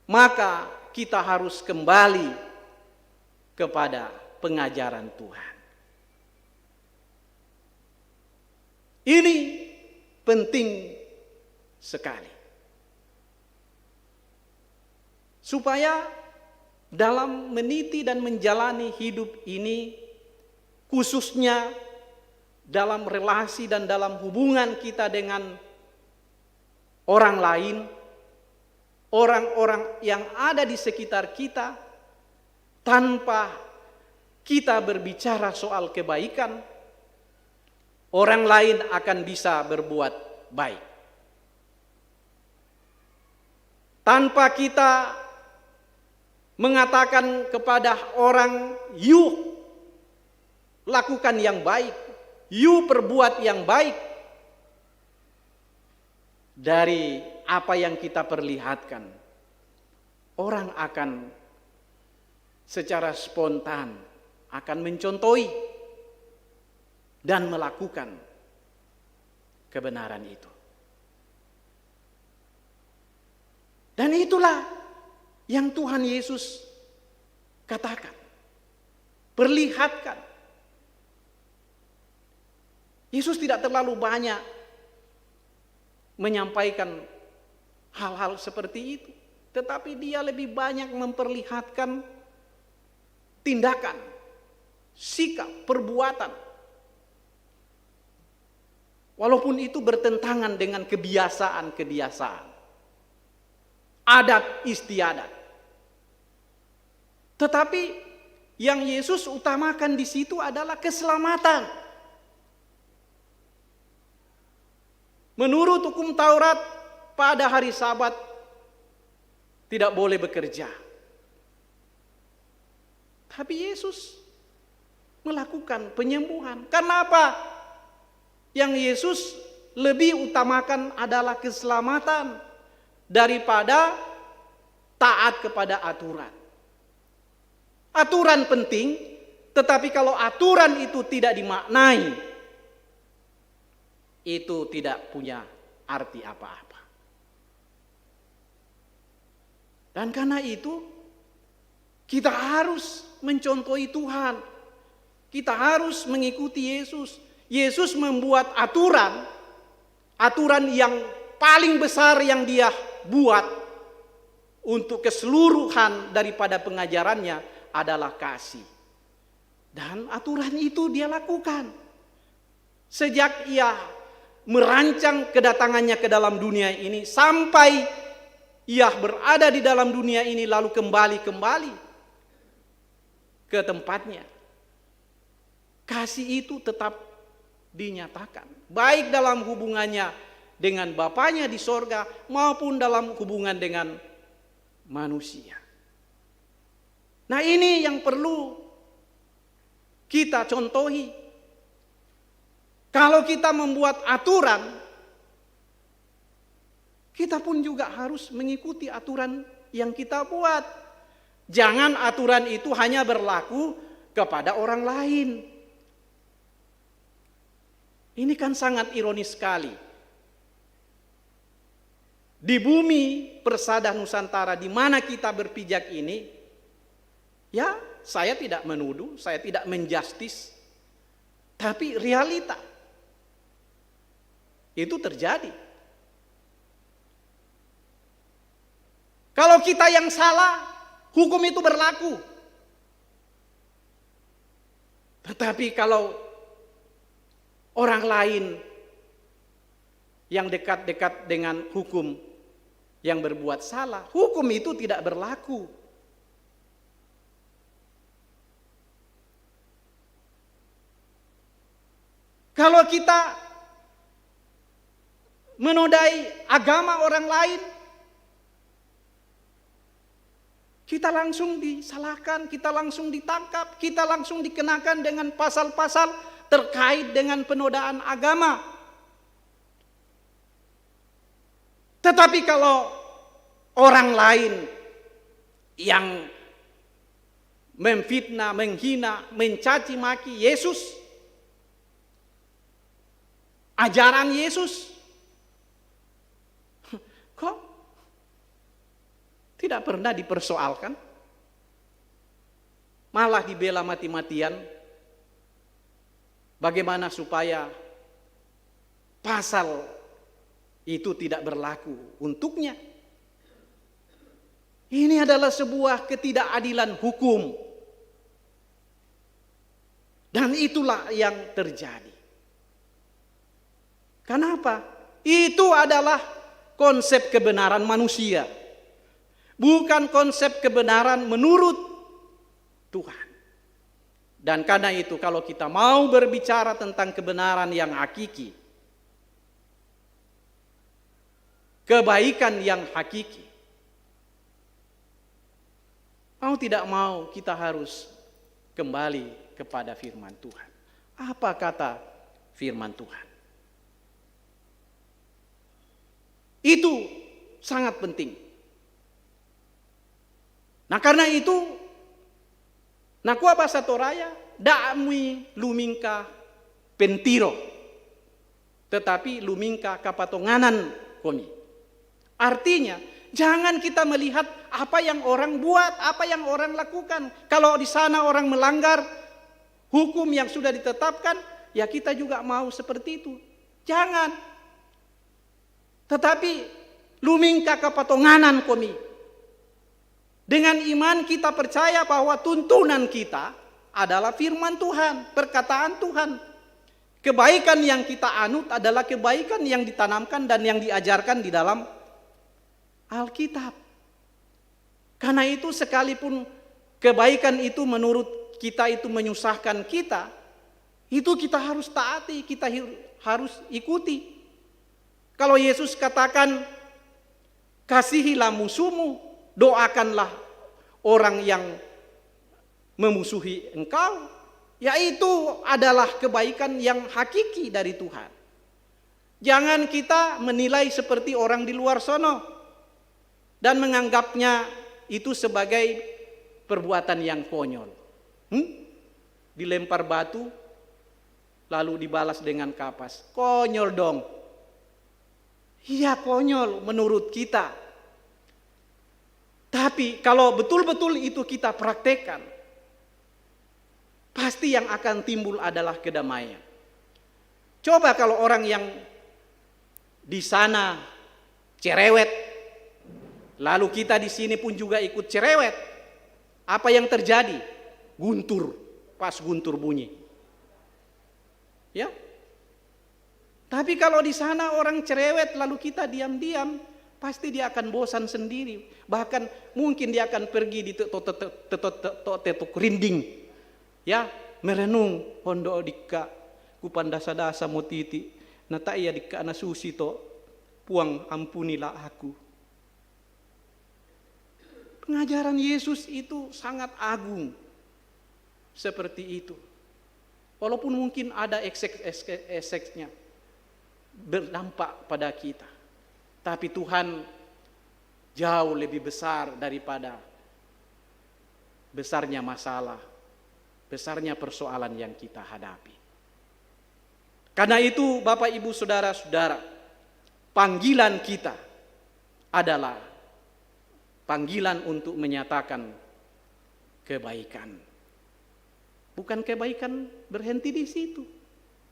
Speaker 2: maka kita harus kembali kepada pengajaran Tuhan. Ini penting sekali. Supaya dalam meniti dan menjalani hidup ini, khususnya dalam relasi dan dalam hubungan kita dengan orang lain, orang-orang yang ada di sekitar kita, tanpa kita berbicara soal kebaikan, orang lain akan bisa berbuat baik. Tanpa kita mengatakan kepada orang, "Yuk lakukan yang baik, yuk perbuat yang baik," dari apa yang kita perlihatkan, orang akan secara spontan akan mencontohi dan melakukan kebenaran itu. Dan itulah yang Tuhan Yesus katakan, perlihatkan. Yesus tidak terlalu banyak menyampaikan hal-hal seperti itu, tetapi dia lebih banyak memperlihatkan tindakan, sikap, perbuatan. Walaupun itu bertentangan dengan kebiasaan-kebiasaan, adat istiadat. Tetapi yang Yesus utamakan di situ adalah keselamatan. Menurut hukum Taurat, pada hari Sabat tidak boleh bekerja. Tapi Yesus melakukan penyembuhan. Karena apa? Yang Yesus lebih utamakan adalah keselamatan daripada taat kepada aturan. Aturan penting, tetapi kalau aturan itu tidak dimaknai, itu tidak punya arti apa-apa. Dan karena itu, kita harus mencontohi Tuhan. Kita harus mengikuti Yesus. Yesus membuat aturan yang paling besar yang dia buat untuk keseluruhan daripada pengajarannya adalah kasih. Dan aturan itu dia lakukan sejak ia merancang kedatangannya ke dalam dunia ini sampai ia berada di dalam dunia ini lalu kembali ke tempatnya. Kasih itu tetap dinyatakan, baik dalam hubungannya dengan Bapanya di sorga maupun dalam hubungan dengan manusia. Nah, ini yang perlu kita contohi. Kalau kita membuat aturan, kita pun juga harus mengikuti aturan yang kita buat. Jangan aturan itu hanya berlaku kepada orang lain. Ini kan sangat ironis sekali. Di bumi persada Nusantara di mana kita berpijak ini, ya saya tidak menuduh, saya tidak menjustis, tapi realita itu terjadi. Kalau kita yang salah, hukum itu berlaku. Tetapi kalau orang lain yang dekat-dekat dengan hukum yang berbuat salah, hukum itu tidak berlaku. Kalau kita menodai agama orang lain, kita langsung disalahkan, kita langsung ditangkap, kita langsung dikenakan dengan pasal-pasal terkait dengan penodaan agama. Tetapi kalau orang lain yang memfitnah, menghina, mencaci maki Yesus, ajaran Yesus, kok tidak pernah dipersoalkan, malah dibela mati-matian. Bagaimana supaya pasal itu tidak berlaku untuknya? Ini adalah sebuah ketidakadilan hukum, dan itulah yang terjadi. Kenapa? Itu adalah konsep kebenaran manusia, bukan konsep kebenaran menurut Tuhan. Dan karena itu kalau kita mau berbicara tentang kebenaran yang hakiki, kebaikan yang hakiki, mau tidak mau kita harus kembali kepada firman Tuhan. Apa kata firman Tuhan? Itu sangat penting. Nah karena itu, nakua bahasa Toraya, da'mui lumingka pentiro, tetapi lumingka kapatonganan komi. Artinya, jangan kita melihat apa yang orang buat, apa yang orang lakukan. Kalau di sana orang melanggar hukum yang sudah ditetapkan, ya kita juga mau seperti itu. Jangan. Tetapi lumingka kapatonganan komi. Dengan iman kita percaya bahwa tuntunan kita adalah firman Tuhan, perkataan Tuhan. Kebaikan yang kita anut adalah kebaikan yang ditanamkan dan yang diajarkan di dalam Alkitab. Karena itu sekalipun kebaikan itu menurut kita itu menyusahkan kita, itu kita harus taati, kita harus ikuti. Kalau Yesus katakan, kasihilah musuhmu, doakanlah orang yang memusuhi engkau, yaitu adalah kebaikan yang hakiki dari Tuhan. Jangan kita menilai seperti orang di luar sono dan menganggapnya itu sebagai perbuatan yang konyol. Dilempar batu lalu dibalas dengan kapas. Konyol dong. Iya konyol menurut kita. Tapi kalau betul-betul itu kita praktekkan, pasti yang akan timbul adalah kedamaian. Coba kalau orang yang di sana cerewet, lalu kita di sini pun juga ikut cerewet, apa yang terjadi? Guntur, pas guntur bunyi. Ya. Tapi kalau di sana orang cerewet lalu kita diam-diam, pasti dia akan bosan sendiri. Bahkan mungkin dia akan pergi di tetok rinding. Ya, merenung hondo dika kupandasa-dasa motiti. Nata iya dika na susi to puang ampunilah aku. Pengajaran Yesus itu sangat agung. Seperti itu. Walaupun mungkin ada eksek-ekseknya berdampak pada kita. Tapi Tuhan jauh lebih besar daripada besarnya masalah, besarnya persoalan yang kita hadapi. Karena itu Bapak Ibu Saudara-saudara, panggilan kita adalah panggilan untuk menyatakan kebaikan. Bukan kebaikan berhenti di situ.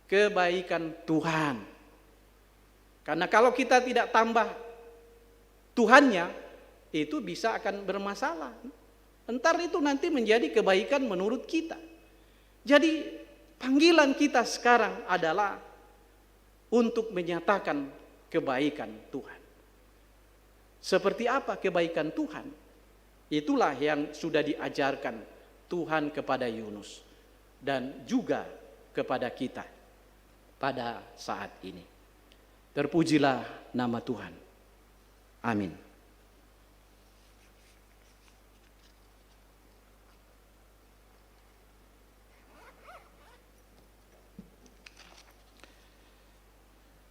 Speaker 2: Kebaikan Tuhan. Karena kalau kita tidak tambah Tuhannya, itu bisa akan bermasalah. Entar itu nanti menjadi kebaikan menurut kita. Jadi panggilan kita sekarang adalah untuk menyatakan kebaikan Tuhan. Seperti apa kebaikan Tuhan? Itulah yang sudah diajarkan Tuhan kepada Yunus dan juga kepada kita pada saat ini. Terpujilah nama Tuhan. Amin.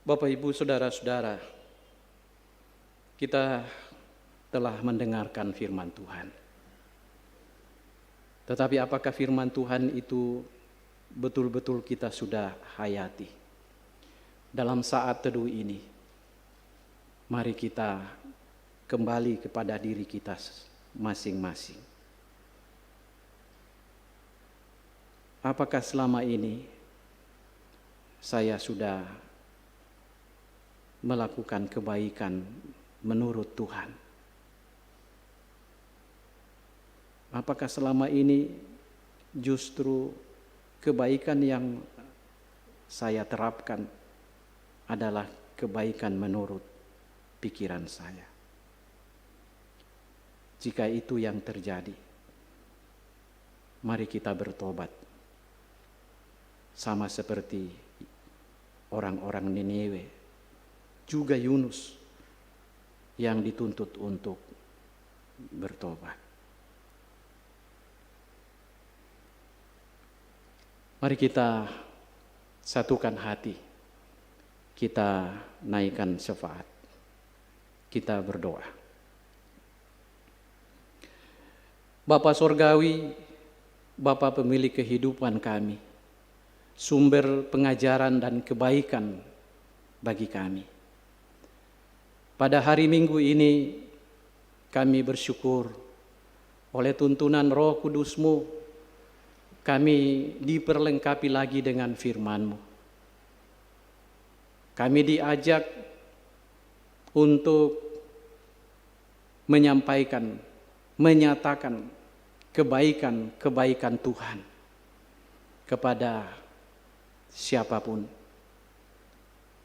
Speaker 2: Bapak, Ibu, Saudara-saudara, kita telah mendengarkan firman Tuhan. Tetapi apakah firman Tuhan itu betul-betul kita sudah hayati? Dalam saat teduh ini, mari kita kembali kepada diri kita masing-masing. Apakah selama ini saya sudah melakukan kebaikan menurut Tuhan? Apakah selama ini justru kebaikan yang saya terapkan adalah kebaikan menurut pikiran saya? Jika itu yang terjadi, mari kita bertobat. Sama seperti orang-orang Niniwe, juga Yunus yang dituntut untuk bertobat. Mari kita satukan hati, kita naikkan syafaat, kita berdoa. Bapa Sorgawi, Bapa pemilik kehidupan kami, sumber pengajaran dan kebaikan bagi kami. Pada hari Minggu ini kami bersyukur oleh tuntunan Roh Kudus-Mu, kami diperlengkapi lagi dengan firman-Mu. Kami diajak untuk menyampaikan, menyatakan kebaikan-kebaikan Tuhan kepada siapapun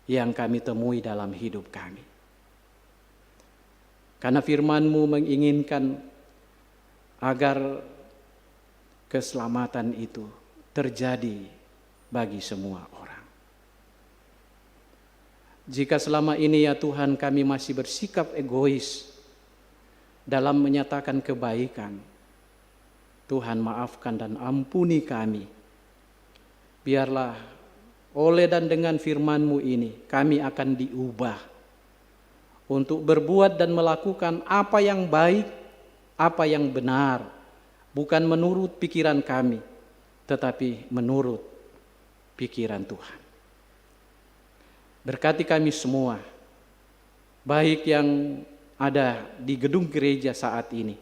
Speaker 2: yang kami temui dalam hidup kami. Karena firman-Mu menginginkan agar keselamatan itu terjadi bagi semua orang. Jika selama ini ya Tuhan kami masih bersikap egois dalam menyatakan kebaikan, Tuhan maafkan dan ampuni kami. Biarlah oleh dan dengan firman-Mu ini kami akan diubah untuk berbuat dan melakukan apa yang baik, apa yang benar, bukan menurut pikiran kami, tetapi menurut pikiran Tuhan. Berkati kami semua, baik yang ada di gedung gereja saat ini,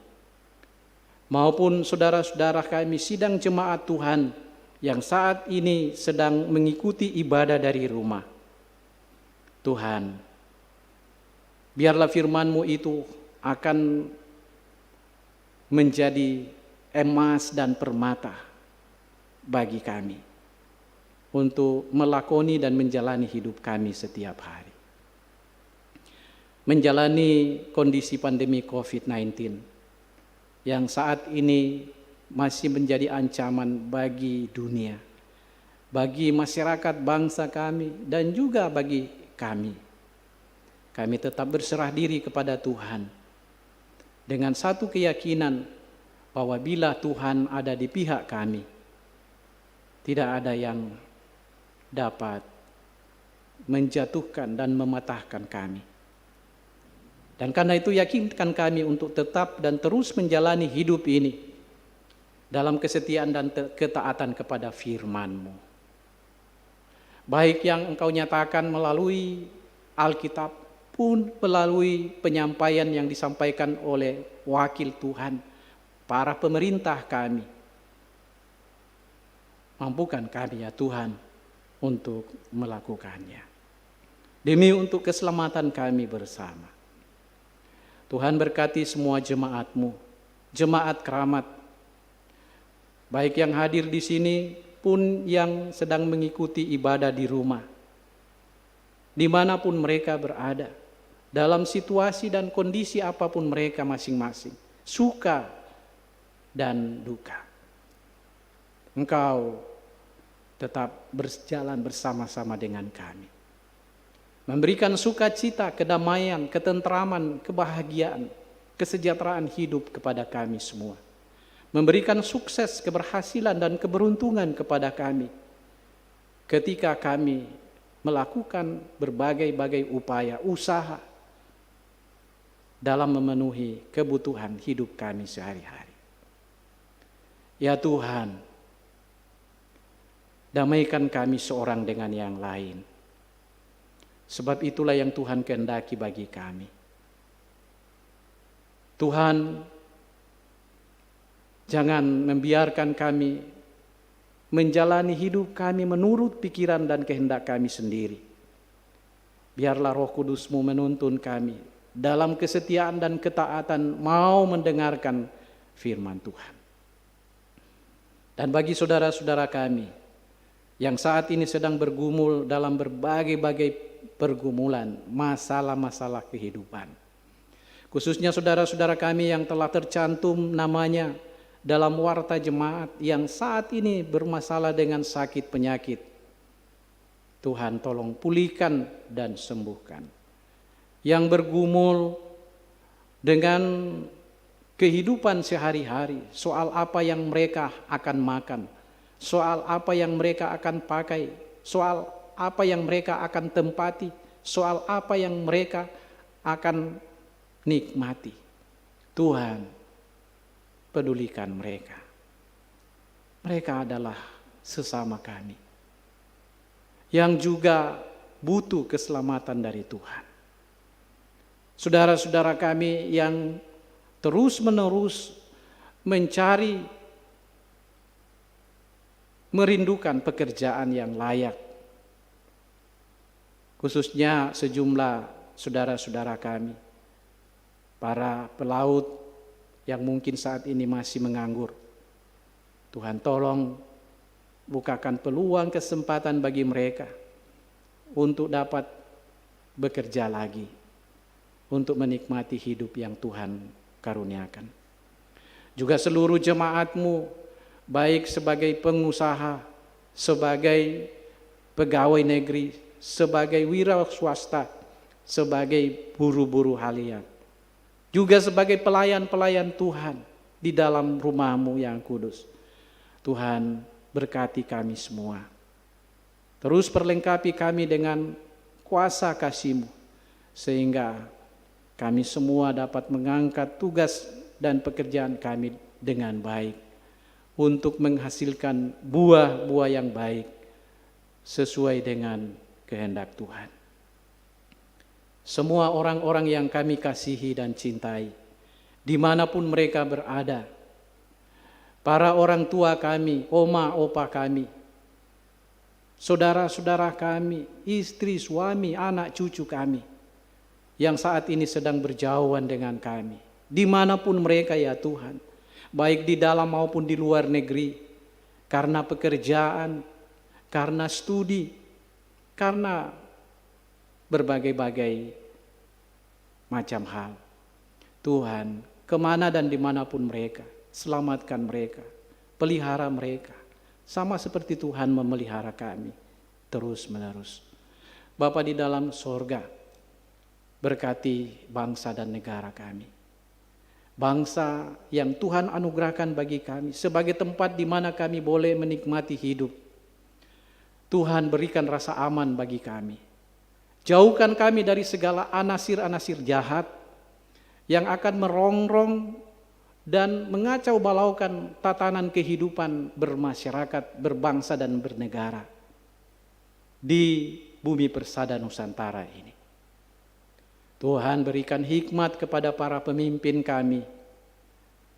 Speaker 2: maupun saudara-saudara kami sidang jemaat Tuhan yang saat ini sedang mengikuti ibadah dari rumah. Tuhan, biarlah firman-Mu itu akan menjadi emas dan permata bagi kami untuk melakoni dan menjalani hidup kami setiap hari. Menjalani kondisi pandemi COVID-19 yang saat ini masih menjadi ancaman bagi dunia, bagi masyarakat bangsa kami, dan juga bagi kami. Kami tetap berserah diri kepada Tuhan dengan satu keyakinan bahwa bila Tuhan ada di pihak kami, tidak ada yang dapat menjatuhkan dan mematahkan kami. Dan karena itu yakinkan kami untuk tetap dan terus menjalani hidup ini dalam kesetiaan dan ketaatan kepada firman-Mu. Baik yang Engkau nyatakan melalui Alkitab pun melalui penyampaian yang disampaikan oleh wakil Tuhan, para pemerintah kami. Mampukan kami ya Tuhan untuk melakukannya. Demi untuk keselamatan kami bersama. Tuhan berkati semua jemaat-Mu, jemaat keramat. Baik yang hadir di sini pun yang sedang mengikuti ibadah di rumah. Dimanapun mereka berada, dalam situasi dan kondisi apapun mereka masing-masing, suka dan duka. Engkau tetap berjalan bersama-sama dengan kami. Memberikan sukacita, kedamaian, ketentraman, kebahagiaan, kesejahteraan hidup kepada kami semua. Memberikan sukses, keberhasilan, dan keberuntungan kepada kami ketika kami melakukan berbagai-bagai upaya, usaha dalam memenuhi kebutuhan hidup kami sehari-hari. Ya Tuhan, damaikan kami seorang dengan yang lain. Sebab itulah yang Tuhan kehendaki bagi kami. Tuhan, jangan membiarkan kami menjalani hidup kami menurut pikiran dan kehendak kami sendiri. Biarlah Roh Kudus-Mu menuntun kami dalam kesetiaan dan ketaatan mau mendengarkan firman Tuhan. Dan bagi saudara-saudara kami yang saat ini sedang bergumul dalam berbagai-bagai pergumulan, masalah-masalah kehidupan. Khususnya saudara-saudara kami yang telah tercantum namanya dalam warta jemaat yang saat ini bermasalah dengan sakit penyakit. Tuhan tolong pulihkan dan sembuhkan. Yang bergumul dengan kehidupan sehari-hari, soal apa yang mereka akan makan, soal apa yang mereka akan pakai, soal apa yang mereka akan tempati, soal apa yang mereka akan nikmati. Tuhan, pedulikan mereka. Mereka adalah sesama kami yang juga butuh keselamatan dari Tuhan. Saudara-saudara kami yang terus-menerus mencari, merindukan pekerjaan yang layak. Khususnya sejumlah saudara-saudara kami, para pelaut yang mungkin saat ini masih menganggur. Tuhan tolong bukakan peluang kesempatan bagi mereka untuk dapat bekerja lagi, untuk menikmati hidup yang Tuhan karuniakan. Juga seluruh jemaat-Mu, baik sebagai pengusaha, sebagai pegawai negeri, sebagai wira swasta, sebagai buru-buru halian, juga sebagai pelayan-pelayan Tuhan di dalam rumah-Mu yang kudus. Tuhan, berkati kami semua. Terus perlengkapi kami dengan kuasa kasih-Mu, sehingga kami semua dapat mengangkat tugas dan pekerjaan kami dengan baik, untuk menghasilkan buah-buah yang baik sesuai dengan kehendak Tuhan. Semua orang-orang yang kami kasihi dan cintai, dimanapun mereka berada, para orang tua kami, oma, opa kami, saudara-saudara kami, istri, suami, anak, cucu kami, yang saat ini sedang berjauhan dengan kami, dimanapun mereka ya Tuhan, baik di dalam maupun di luar negeri, karena pekerjaan, karena studi, karena berbagai-bagai macam hal. Tuhan, kemana dan dimanapun mereka, selamatkan mereka, pelihara mereka, sama seperti Tuhan memelihara kami terus menerus. Bapa di dalam sorga, berkati bangsa dan negara kami. Bangsa yang Tuhan anugerahkan bagi kami sebagai tempat di mana kami boleh menikmati hidup. Tuhan, berikan rasa aman bagi kami. Jauhkan kami dari segala anasir-anasir jahat yang akan merongrong dan mengacau balaukan tatanan kehidupan bermasyarakat, berbangsa dan bernegara di bumi persada Nusantara ini. Tuhan, berikan hikmat kepada para pemimpin kami,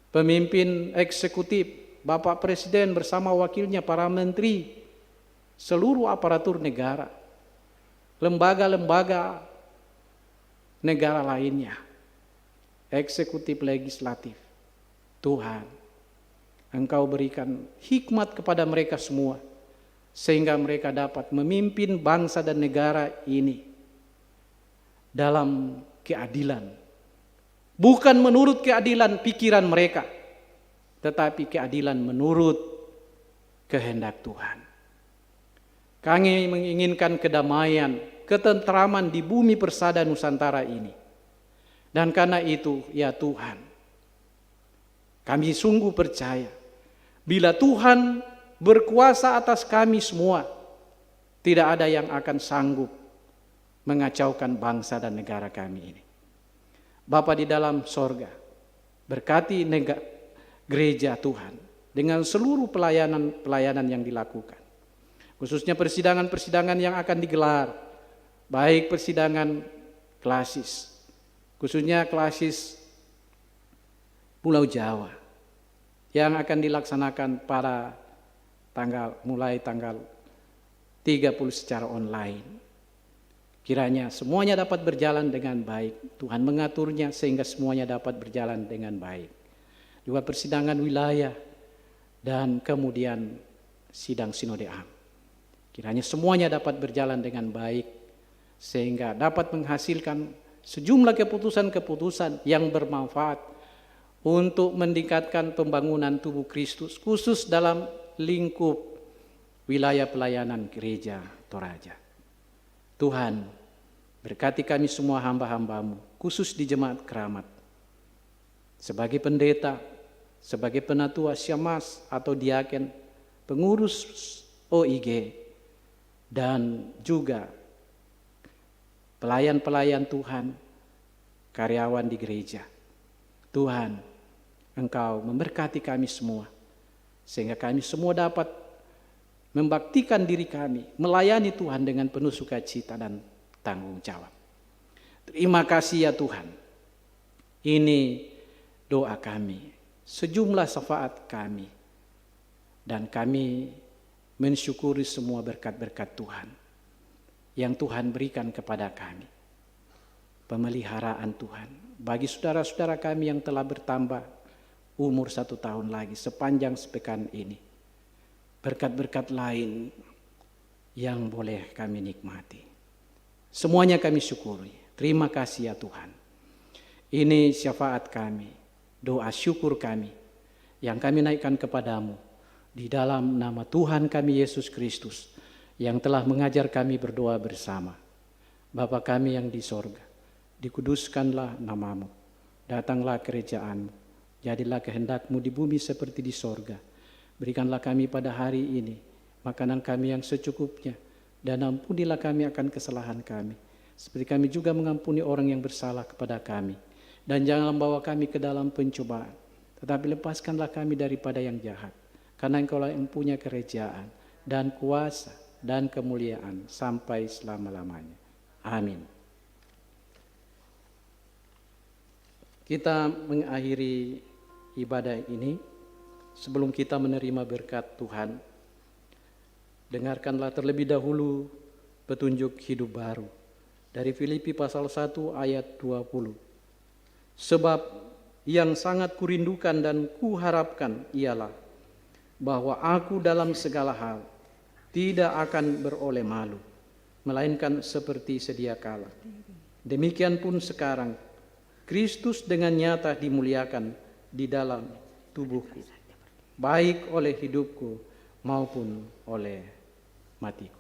Speaker 2: pemimpin eksekutif, Bapak Presiden bersama wakilnya, para menteri, seluruh aparatur negara, lembaga-lembaga negara lainnya, eksekutif, legislatif. Tuhan, Engkau berikan hikmat kepada mereka semua, sehingga mereka dapat memimpin bangsa dan negara ini dalam keadilan. Bukan menurut keadilan pikiran mereka, tetapi keadilan menurut kehendak Tuhan. Kami menginginkan kedamaian, ketentraman di bumi persada Nusantara ini. Dan karena itu, ya Tuhan, kami sungguh percaya, bila Tuhan berkuasa atas kami semua, tidak ada yang akan sanggup mengacaukan bangsa dan negara kami ini. Bapa di dalam sorga, berkati gereja Tuhan dengan seluruh pelayanan yang dilakukan. Khususnya persidangan-persidangan yang akan digelar, baik persidangan klasis, khususnya klasis Pulau Jawa, yang akan dilaksanakan pada mulai tanggal 30 secara online. Kiranya semuanya dapat berjalan dengan baik. Tuhan mengaturnya sehingga semuanya dapat berjalan dengan baik. Juga persidangan wilayah dan kemudian sidang Sinode Am. Kiranya semuanya dapat berjalan dengan baik sehingga dapat menghasilkan sejumlah keputusan-keputusan yang bermanfaat untuk meningkatkan pembangunan tubuh Kristus, khusus dalam lingkup wilayah pelayanan gereja Toraja. Tuhan, berkati kami semua hamba-hamba-Mu, khusus di Jemaat Keramat. Sebagai pendeta, sebagai penatua syemasi atau diaken, pengurus OIG, dan juga pelayan-pelayan Tuhan, karyawan di gereja. Tuhan, Engkau memberkati kami semua, sehingga kami semua dapat membaktikan diri kami, melayani Tuhan dengan penuh sukacita dan tanggung jawab. Terima kasih ya Tuhan. Ini doa kami, sejumlah syafaat kami, dan kami mensyukuri semua berkat-berkat Tuhan yang Tuhan berikan kepada kami. Pemeliharaan Tuhan bagi saudara-saudara kami yang telah bertambah umur 1 tahun lagi sepanjang sepekan ini. Berkat-berkat lain yang boleh kami nikmati. Semuanya kami syukuri. Terima kasih ya Tuhan. Ini syafaat kami, doa syukur kami yang kami naikkan kepadamu di dalam nama Tuhan kami Yesus Kristus yang telah mengajar kami berdoa bersama. Bapa kami yang di sorga, dikuduskanlah namamu, datanglah kerajaan-Mu, jadilah kehendak-Mu di bumi seperti di sorga. Berikanlah kami pada hari ini makanan kami yang secukupnya, dan ampunilah kami akan kesalahan kami, seperti kami juga mengampuni orang yang bersalah kepada kami. Dan janganlah membawa kami ke dalam pencobaan, tetapi lepaskanlah kami daripada yang jahat. Karena Engkaulah yang punya kerajaan dan kuasa dan kemuliaan sampai selama-lamanya. Amin. Kita mengakhiri ibadah ini. Sebelum kita menerima berkat Tuhan, dengarkanlah terlebih dahulu petunjuk hidup baru dari Filipi pasal 1 ayat 20. Sebab yang sangat kurindukan dan kuharapkan ialah bahwa aku dalam segala hal tidak akan beroleh malu, melainkan seperti sedia kala. Demikian pun sekarang, Kristus dengan nyata dimuliakan di dalam tubuhku, baik oleh hidupku maupun oleh matiku.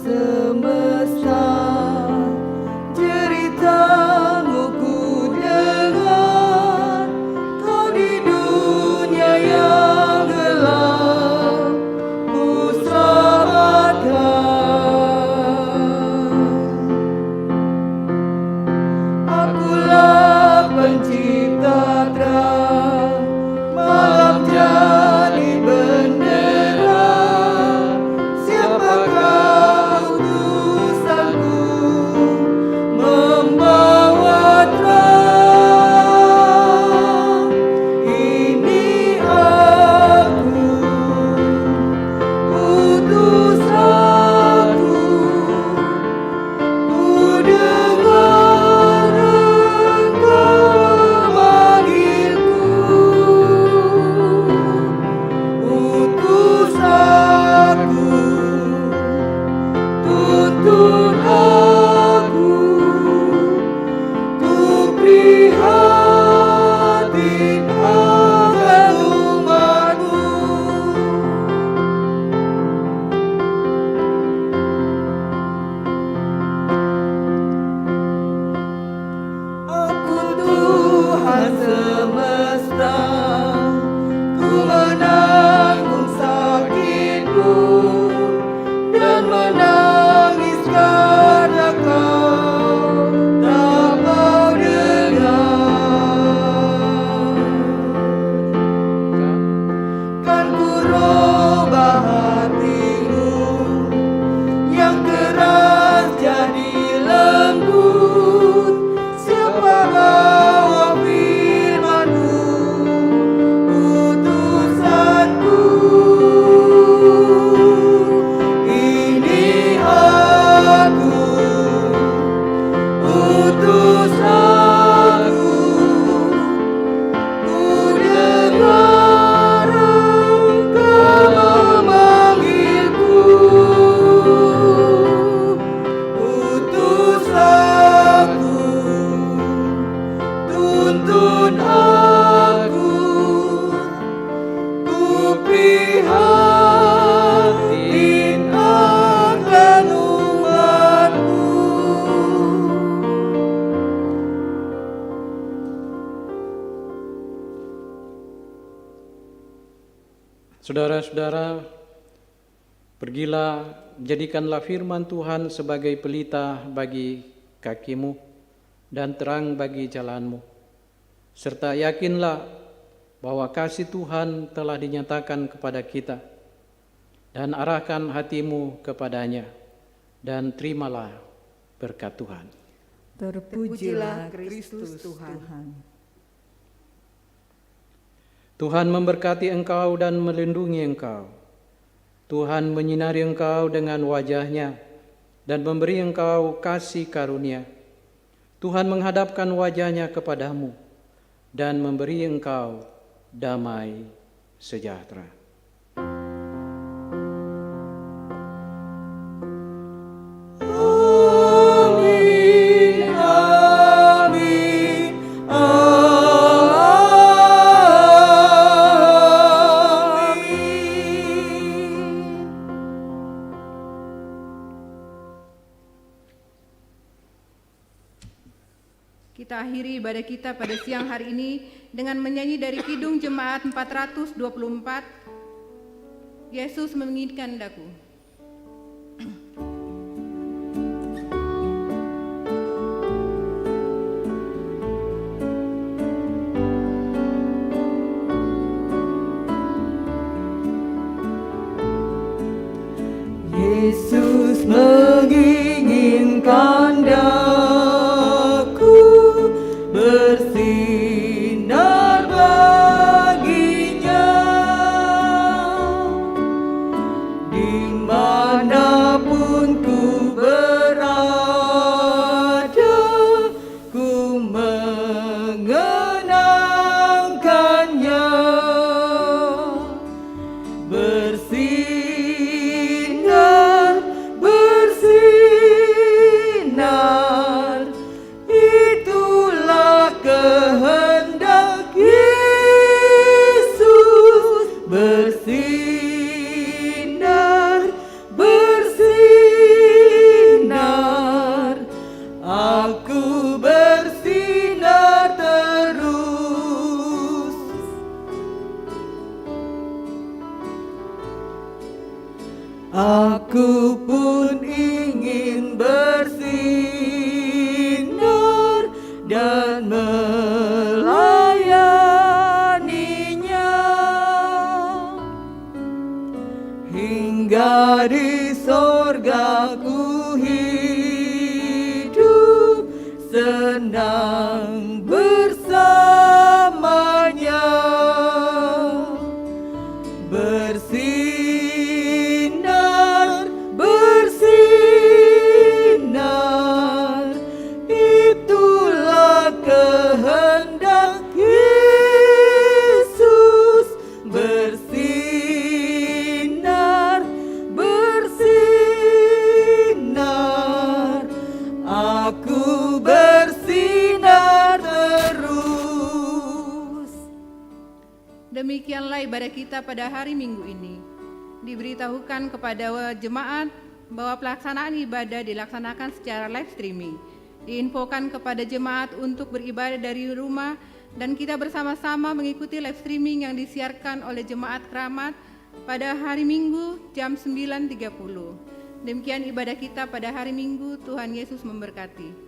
Speaker 3: Semesta ceritamu ku dengar, kau di dunia yang gelap ku prihatin akan umat-Mu.
Speaker 2: Saudara-saudara, pergilah, jadikanlah firman Tuhan sebagai pelita bagi kakimu dan terang bagi jalanmu. Serta yakinlah bahwa kasih Tuhan telah dinyatakan kepada kita, dan arahkan hatimu kepadanya, dan terimalah berkat Tuhan.
Speaker 3: Terpujilah Kristus Tuhan.
Speaker 2: Tuhan memberkati engkau dan melindungi engkau. Tuhan menyinari engkau dengan wajah-Nya dan memberi engkau kasih karunia. Tuhan menghadapkan wajah-Nya kepadamu dan memberi engkau damai sejahtera.
Speaker 3: Amin, amin, amin.
Speaker 1: Kita akhiri ibadah kita pada siang hari ini dengan menyanyi dari Kidung Jemaat 424, Yesus menginginkan daku.
Speaker 3: Yesus menginginkan daku bersinar baginya, dimanapun ku berada, ku mengenangkannya. Bersinar, bersinar, itulah kehendak Yesus. Bersinar, bersinar, aku bersinar terus. Aku pun ingin bersinar dan melayaninya, hingga di sorga ku hidup senang bersamanya. Bersinar, bersinar, itulah kehendak Yesus. Bersinar, bersinar, aku bersinar terus.
Speaker 1: Demikianlah ibadah kita pada hari Minggu ini. Diberitahukan kepada jemaat bahwa pelaksanaan ibadah dilaksanakan secara live streaming. Diinfokan kepada jemaat untuk beribadah dari rumah dan kita bersama-sama mengikuti live streaming yang disiarkan oleh Jemaat Keramat pada hari Minggu jam 9.30. Demikian ibadah kita pada hari Minggu. Tuhan Yesus memberkati.